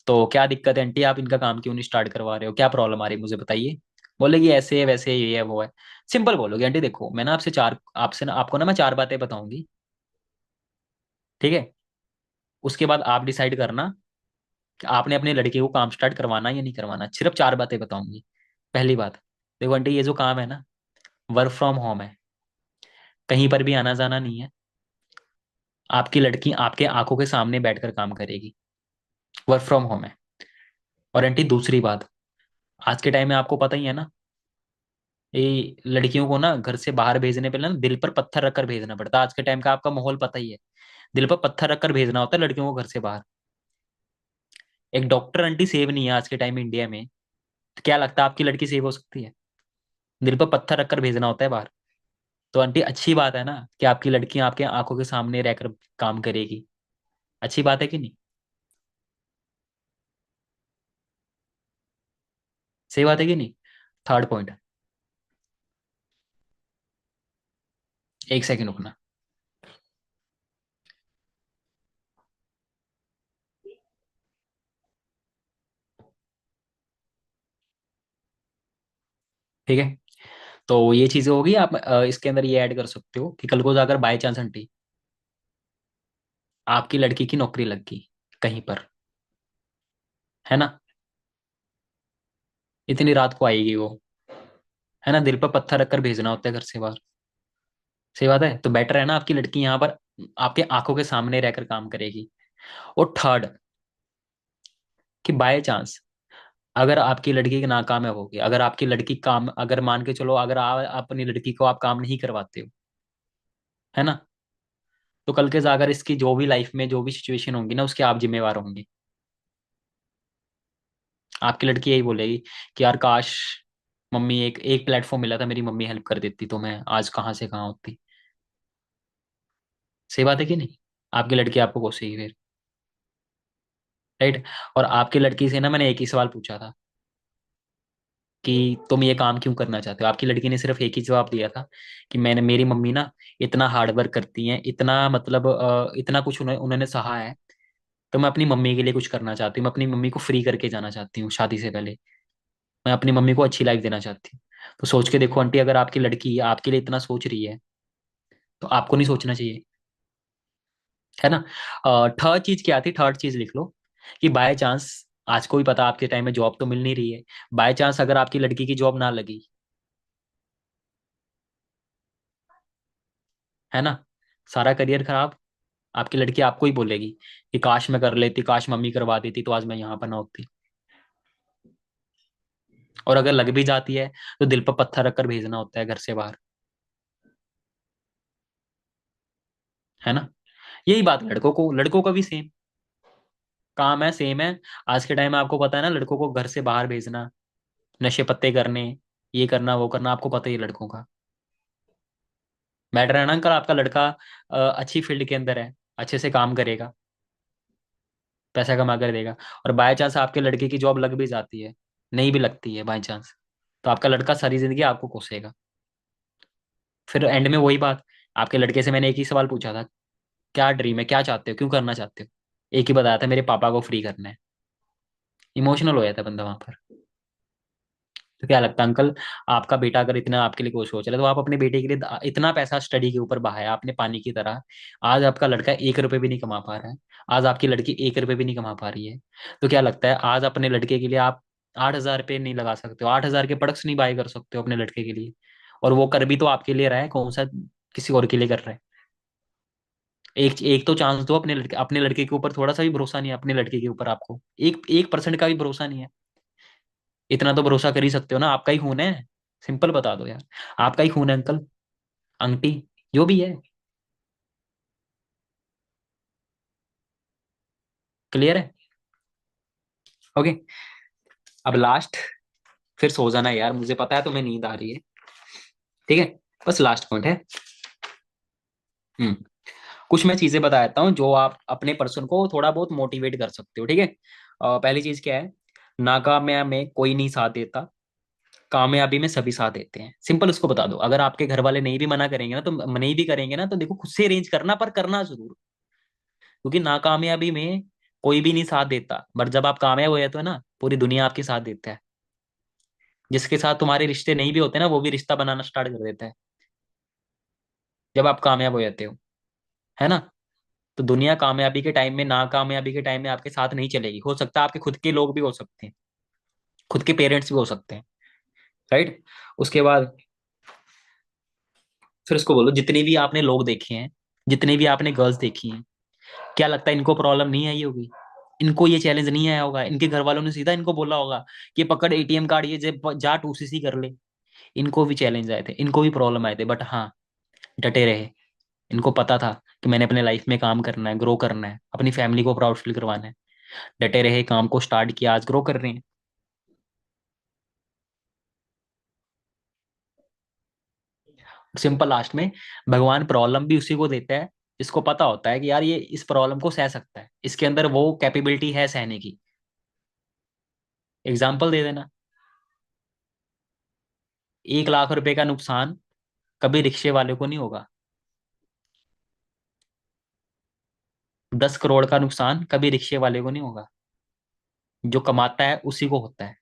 तो क्या दिक्कत है आंटी, आप इनका काम क्यों नहीं स्टार्ट करवा रहे हो, क्या प्रॉब्लम आ रही है मुझे बताइए। बोलेगी ऐसे है वैसे है, ये है वो है। सिंपल बोलोगे, आंटी देखो मैं ना आपसे चार, आपसे ना आपको ना मैं चार बातें बताऊंगी। ठीक है, उसके बाद आप डिसाइड करना कि आपने अपने लड़के को काम स्टार्ट करवाना है या नहीं करवाना, सिर्फ चार बातें बताऊंगी। पहली बात, देखो आंटी ये जो काम है ना, वर्क फ्रॉम होम है, कहीं पर भी आना जाना नहीं है, आपकी लड़की आपके आंखों के सामने बैठकर काम करेगी, वर्क फ्रॉम होम है। और आंटी दूसरी बात, आज के टाइम में आपको पता ही है ना, ये लड़कियों को ना घर से बाहर भेजने पे ना दिल पर पत्थर रखकर भेजना पड़ता है, आज के टाइम का आपका माहौल पता ही है, दिल पर पत्थर रखकर भेजना होता है लड़कियों को घर से बाहर। एक डॉक्टर आंटी सेव नहीं है आज के टाइम में इंडिया में, तो क्या लगता है आपकी लड़की सेव हो सकती है? दिल पर पत्थर रखकर भेजना होता है बाहर। तो आंटी अच्छी बात है ना कि आपकी लड़की आपके आंखों के सामने रहकर काम करेगी, अच्छी बात है कि नहीं, सही बात है कि नहीं। थर्ड पॉइंट, एक सेकंड रुकना। ठीक है, तो ये चीजें होगी, आप इसके अंदर ये ऐड कर सकते हो कि कल को जाकर बाय चांस आंटी आपकी लड़की की नौकरी लग गई कहीं पर, है ना, इतनी रात को आएगी वो, है ना, दिल पर पत्थर रखकर भेजना होता है घर से बाहर। सही बात है, तो बेटर है ना आपकी लड़की यहाँ पर आपके आंखों के सामने रहकर काम करेगी। और थर्ड, कि बाय चांस अगर आपकी लड़की की नाकाम है होगी, अगर आपकी लड़की काम, अगर मान के चलो अगर आप अपनी लड़की को आप काम नहीं करवाते हो, है ना, तो कल के जाकर इसकी जो भी लाइफ में जो भी सिचुएशन होंगी ना, उसके आप जिम्मेवार होंगे। आपकी लड़की यही बोलेगी कि यार काश मम्मी, एक एक प्लेटफॉर्म मिला था, मेरी मम्मी हेल्प कर देती तो मैं आज कहाँ से कहाँ होती। सही बात है कि नहीं। आपकी लड़की आपको कोसेगी फिर, राइट। और आपकी लड़की से ना मैंने एक ही सवाल पूछा था कि तुम ये काम क्यों करना चाहते हो, आपकी लड़की ने सिर्फ एक ही जवाब दिया था कि मैंने, मेरी मम्मी ना इतना हार्ड वर्क करती हैं, इतना मतलब इतना कुछ उन्होंने सहा है, तो मैं अपनी मम्मी के लिए कुछ करना चाहती हूँ, मैं अपनी मम्मी को फ्री करके जाना चाहती हूँ शादी से पहले, मैं अपनी मम्मी को अच्छी लाइफ देना चाहती हूँ। तो सोच के देखो आंटी, अगर आपकी लड़की आपके लिए इतना सोच रही है तो आपको नहीं सोचना चाहिए, है ना। थर्ड चीज क्या थी, थर्ड चीज लिख लो, कि बाय चांस, आज को भी पता आपके टाइम में जॉब तो मिल नहीं रही है, बाय चांस अगर आपकी लड़की की जॉब ना लगी, है ना, सारा करियर खराब, आपकी लड़की आपको ही बोलेगी कि काश मैं कर लेती, काश मम्मी करवा देती तो आज मैं यहाँ पर ना होती। और अगर लग भी जाती है तो दिल पर पत्थर रखकर भेजना होता है घर से बाहर, है ना। यही बात लड़कों को, लड़कों का भी सेम काम है, सेम है। आज के टाइम में आपको पता है ना, लड़कों को घर से बाहर भेजना, नशे पत्ते करने, ये करना वो करना, आपको पता ही है लड़कों का। मैटर है ना अंकल, आपका लड़का अच्छी फील्ड के अंदर है, अच्छे से काम करेगा, पैसा कमा कर देगा, और बाय चांस आपके लड़के की जॉब लग भी जाती है, नहीं भी लगती है बाय चांस, तो आपका लड़का सारी जिंदगी आपको कोसेगा। फिर एंड में वही बात, आपके लड़के से मैंने एक ही सवाल पूछा था, क्या ड्रीम है, क्या चाहते हो, क्यों करना चाहते हो, एक ही बताया था, मेरे पापा को फ्री करना है। इमोशनल हो जाता है बंदा वहां पर। तो क्या लगता है अंकल, आपका बेटा अगर इतना आपके लिए कुछ सोच रहा है, तो आप अपने बेटे के लिए इतना पैसा स्टडी के ऊपर बहाया आपने पानी की तरह। आज आपका लड़का 1 रुपए भी नहीं कमा पा रहा है। आज आपकी लड़की 1 रुपए भी नहीं कमा पा रही है। तो क्या लगता है आज अपने लड़के के लिए आप 8,000 रुपये नहीं लगा सकते हो, 8,000 के प्रोडक्ट्स नहीं बाय कर सकते हो अपने लड़के के लिए? और वो कर भी तो आपके लिए रहा है, कौन सा किसी और के लिए कर रहा है? एक एक तो चांस दो अपने लड़के के ऊपर, थोड़ा सा भी भरोसा नहीं है अपने लड़के के ऊपर आपको, 1% का भी भरोसा नहीं है। इतना तो भरोसा कर ही सकते हो ना, आपका ही खून है। सिंपल बता दो यार, आपका ही खून है अंकल, आंटी, जो भी है। क्लियर है? ओके। अब लास्ट, फिर सो जाना यार, मुझे पता है तुम्हें नींद आ रही है। ठीक है, बस लास्ट पॉइंट है। हम्म कुछ मैं चीजें बता देता हूँ जो आप अपने पर्सन को थोड़ा बहुत मोटिवेट कर सकते हो, ठीक है। पहली चीज क्या है? नाकामयाब में कोई नहीं साथ देता, कामयाबी में सभी साथ देते हैं। सिंपल उसको बता दो। अगर आपके घर वाले नहीं भी मना करेंगे ना, तो नहीं भी करेंगे ना, तो देखो खुद से अरेंज करना, पर करना जरूर। क्योंकि नाकामयाबी में कोई भी नहीं साथ देता, बट जब आप कामयाब हो जाते हो ना, पूरी दुनिया आपके साथ देता है। जिसके साथ तुम्हारे रिश्ते नहीं भी होते ना, वो भी रिश्ता बनाना स्टार्ट कर देता है जब आप कामयाब हो जाते हो, है ना। तो दुनिया कामयाबी के टाइम में, नाकामयाबी के टाइम में आपके साथ नहीं चलेगी। हो सकता है आपके खुद के लोग भी हो सकते हैं, खुद के पेरेंट्स भी हो सकते हैं, राइट। उसके बाद फिर उसको बोलो, जितने भी आपने लोग देखे हैं, जितने भी आपने गर्ल्स देखी हैं, क्या लगता है इनको प्रॉब्लम नहीं आई होगी? इनको ये चैलेंज नहीं आया होगा? इनके घर वालों ने सीधा इनको बोला होगा कि पकड़ एटीएम कार्ड, ये जा टूसीसी कर ले? इनको भी चैलेंज आए थे, इनको भी प्रॉब्लम आए थे, बट हाँ, डटे रहे। इनको पता था कि मैंने अपने लाइफ में काम करना है, ग्रो करना है, अपनी फैमिली को प्राउड फील करवाना है। डटे रहे, काम को स्टार्ट किया, आज ग्रो कर रहे हैं। सिंपल लास्ट में, भगवान प्रॉब्लम भी उसी को देता है जिसको पता होता है कि यार ये इस प्रॉब्लम को सह सकता है, इसके अंदर वो कैपेबिलिटी है सहने की। एग्जाम्पल दे देना, 1 लाख रुपए का नुकसान कभी रिक्शे वाले को नहीं होगा, 10 करोड़ का नुकसान कभी रिक्शे वाले को नहीं होगा। जो कमाता है उसी को होता है।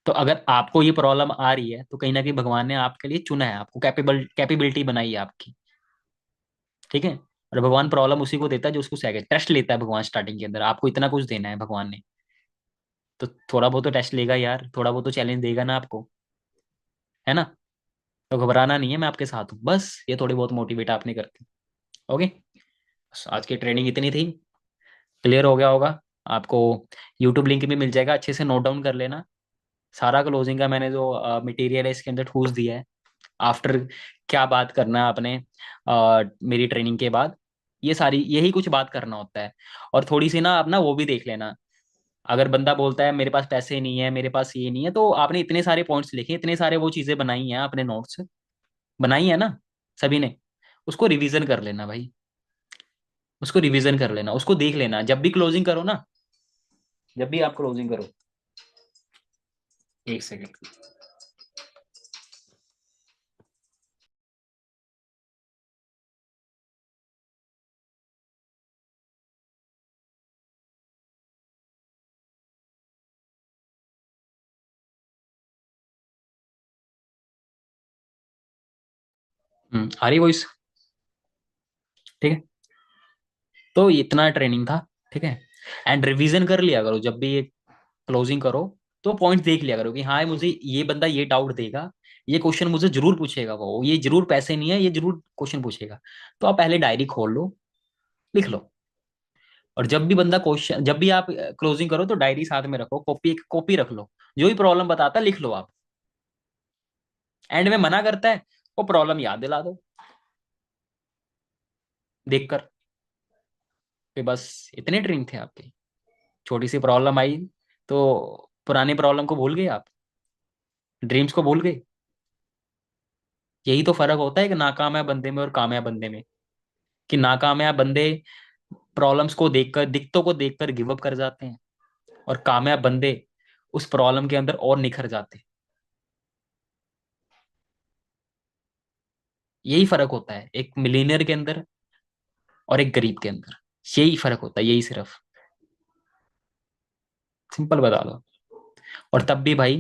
तो अगर आपको ये प्रॉब्लम आ रही है, तो कहीं ना कहीं भगवान ने आपके लिए चुना है, आपको कैपेबिलिटी बनाई है आपकी, ठीक है। और भगवान प्रॉब्लम उसी को देता है जो उसको सह, टेस्ट लेता है भगवान स्टार्टिंग के अंदर, आपको इतना कुछ देना है भगवान ने, तो थोड़ा बहुत तो टेस्ट लेगा यार, थोड़ा बहुत तो चैलेंज देगा ना आपको, है ना। तो घबराना नहीं है, मैं आपके साथ हूँ, बस ये थोड़ी बहुत मोटिवेट आपने करके। ओके, बस आज की ट्रेनिंग इतनी थी। क्लियर हो गया होगा आपको? यूट्यूब लिंक भी मिल जाएगा, अच्छे से नोट डाउन कर लेना। सारा क्लोजिंग का मैंने जो मटेरियल है इसके अंदर ठूस दिया है। आफ्टर क्या बात करना है आपने, मेरी ट्रेनिंग के बाद, ये सारी यही कुछ बात करना होता है। और थोड़ी सी ना अपना वो भी देख लेना। अगर बंदा बोलता है मेरे पास पैसे नहीं है, मेरे पास ये नहीं है, तो आपने इतने सारे पॉइंट्स लिखे, इतने सारे वो चीजें बनाई हैं अपने नोट्स, बनाई है ना सभी ने, उसको रिवीजन कर लेना भाई। उसको रिवीजन कर लेना, उसको देख लेना जब भी क्लोजिंग करो ना, जब भी आप क्लोजिंग करो। एक सेकेंड। आ रही वॉइस? ठीक है, तो इतना ट्रेनिंग था, ठीक है। एंड रिवीजन कर लिया करो जब भी ये क्लोजिंग करो, तो पॉइंट देख लिया करो कि हाँ मुझे ये बंदा ये डाउट देगा, ये क्वेश्चन मुझे जरूर पूछेगा, वो ये जरूर पैसे नहीं है, ये जरूर क्वेश्चन पूछेगा। तो आप पहले डायरी खोल लो, लिख लो। और जब भी बंदा क्वेश्चन, जब भी आप क्लोजिंग करो, तो डायरी साथ में रखो, कॉपी कॉपी रख लो, जो भी प्रॉब्लम बताता है लिख लो आप। एंड में मना करता है, वो प्रॉब्लम याद दिला दो देखकर। कि बस इतने ड्रीम थे आपके, छोटी सी प्रॉब्लम आई तो पुरानी प्रॉब्लम को भूल गए आप, ड्रीम्स को भूल गए। यही तो फर्क होता है कि नाकामयाब बंदे में और कामयाब बंदे में, कि नाकामयाब बंदे प्रॉब्लम्स को देखकर, दिक्कतों को देखकर गिव अप कर जाते हैं, और कामयाब बंदे उस प्रॉब्लम के अंदर और निखर जाते हैं। यही फर्क होता है एक मिलीनियर के अंदर और एक गरीब के अंदर, यही फर्क होता है, यही सिर्फ। सिंपल बता दो। और तब भी भाई,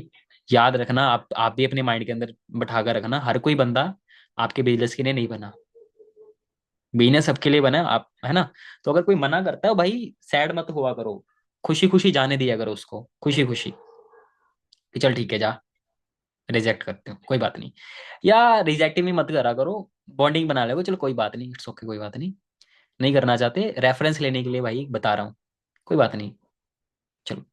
याद रखना, आप भी अपने माइंड के अंदर बैठा कर रखना, हर कोई बंदा आपके बिजनेस के लिए नहीं बना। बिजनेस सबके लिए बना है, आप है ना। तो अगर कोई मना करता है भाई, सैड मत हुआ करो, खुशी खुशी जाने दिया करो उसको, खुशी खुशी कि चल ठीक है जा, रिजेक्ट करते हो कोई बात नहीं, या रिजेक्ट भी मत करा करो, बॉन्डिंग बना ले चलो कोई बात नहीं, इट्स ओके कोई बात नहीं। नहीं करना चाहते, रेफरेंस लेने के लिए भाई बता रहा हूँ, कोई बात नहीं। चलो,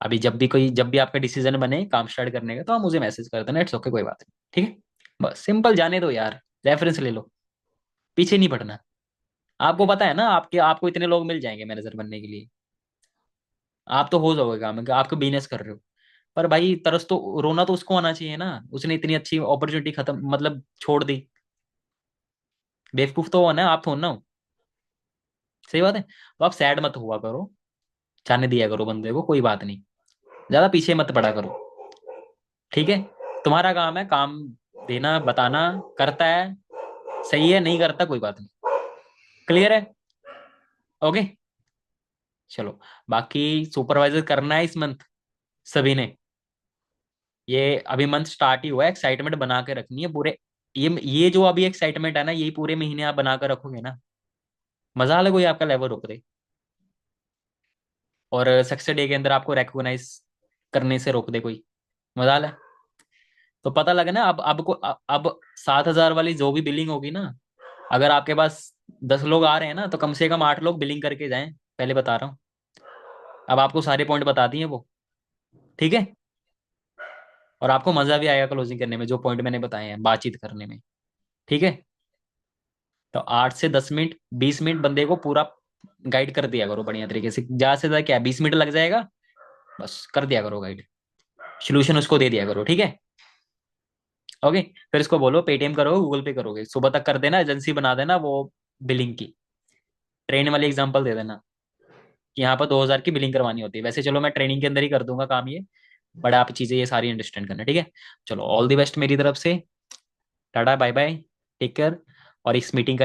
अभी जब भी आपका डिसीजन बने काम स्टार्ट करने का, तो आप मुझे मैसेज कर देना, इट्स ओके कोई बात नहीं, ठीक है। बस सिंपल, जाने दो यार, रेफरेंस ले लो, पीछे नहीं पड़ना। आपको पता है ना, आपको इतने लोग मिल जाएंगे मैनेजर बनने के लिए, आप तो हो जाओगे काम में, आपको बिजनेस कर रहे हो। पर भाई तरस तो, रोना तो उसको आना चाहिए ना, उसने इतनी अच्छी अपॉर्चुनिटी खत्म मतलब छोड़ दी। बेवकूफ तो हो ना, आप तो हो ना हो। सही बात है, तो आप सैड मत हुआ करो, जाने दिया करो बंदे को, कोई बात नहीं, ज्यादा पीछे मत पड़ा करो, ठीक है। तुम्हारा काम है काम देना, बताना, करता है सही है, नहीं करता कोई बात नहीं, क्लियर है। ओके, चलो, बाकी सुपरवाइजर करना है इस मंथ सभी ने। ये अभी मंथ स्टार्ट ही हुआ है, एक्साइटमेंट बना के रखनी है पूरे। ये जो अभी एक्साइटमेंट है ना, यही पूरे महीने आप बना कर रखोगे ना, मजा अलग, कोई आपका लेवल रोक दे और सक्सेस डे के अंदर आपको रिकॉग्नाइज करने से रोक दे कोई, मजा अलग। तो पता लगे ना, अब 7,000 वाली जो भी बिलिंग होगी ना, अगर आपके पास 10 लोग आ रहे हैं ना, तो कम से कम 8 लोग बिलिंग करके जाएं, पहले बता रहा हूँ। अब आपको सारे पॉइंट बता दिए वो, ठीक है। और आपको मजा भी आएगा क्लोजिंग करने में, जो पॉइंट मैंने बताए हैं बातचीत करने में, ठीक है। तो 8 से 10 मिनट, 20 मिनट बंदे को पूरा गाइड कर दिया करो बढ़िया तरीके से, ज्यादा से ज्यादा क्या 20 मिनट लग जाएगा, बस कर दिया करो गाइड, सोल्यूशन उसको दे दिया करो, ठीक है। ओके, फिर इसको बोलो पेटीएम करो, गूगल पे करोगे, सुबह तक कर देना, एजेंसी बना देना वो बिलिंग की। ट्रेन वाली एग्जांपल दे देना कि यहाँ पर 2,000 की बिलिंग करवानी होती है, वैसे चलो मैं ट्रेनिंग के अंदर ही कर दूंगा काम ये, बट आप चीजें ये सारी अंडरस्टैंड करना, ठीक है। चलो, ऑल द बेस्ट मेरी तरफ से, tata bye bye, take care. और इस मीटिंग का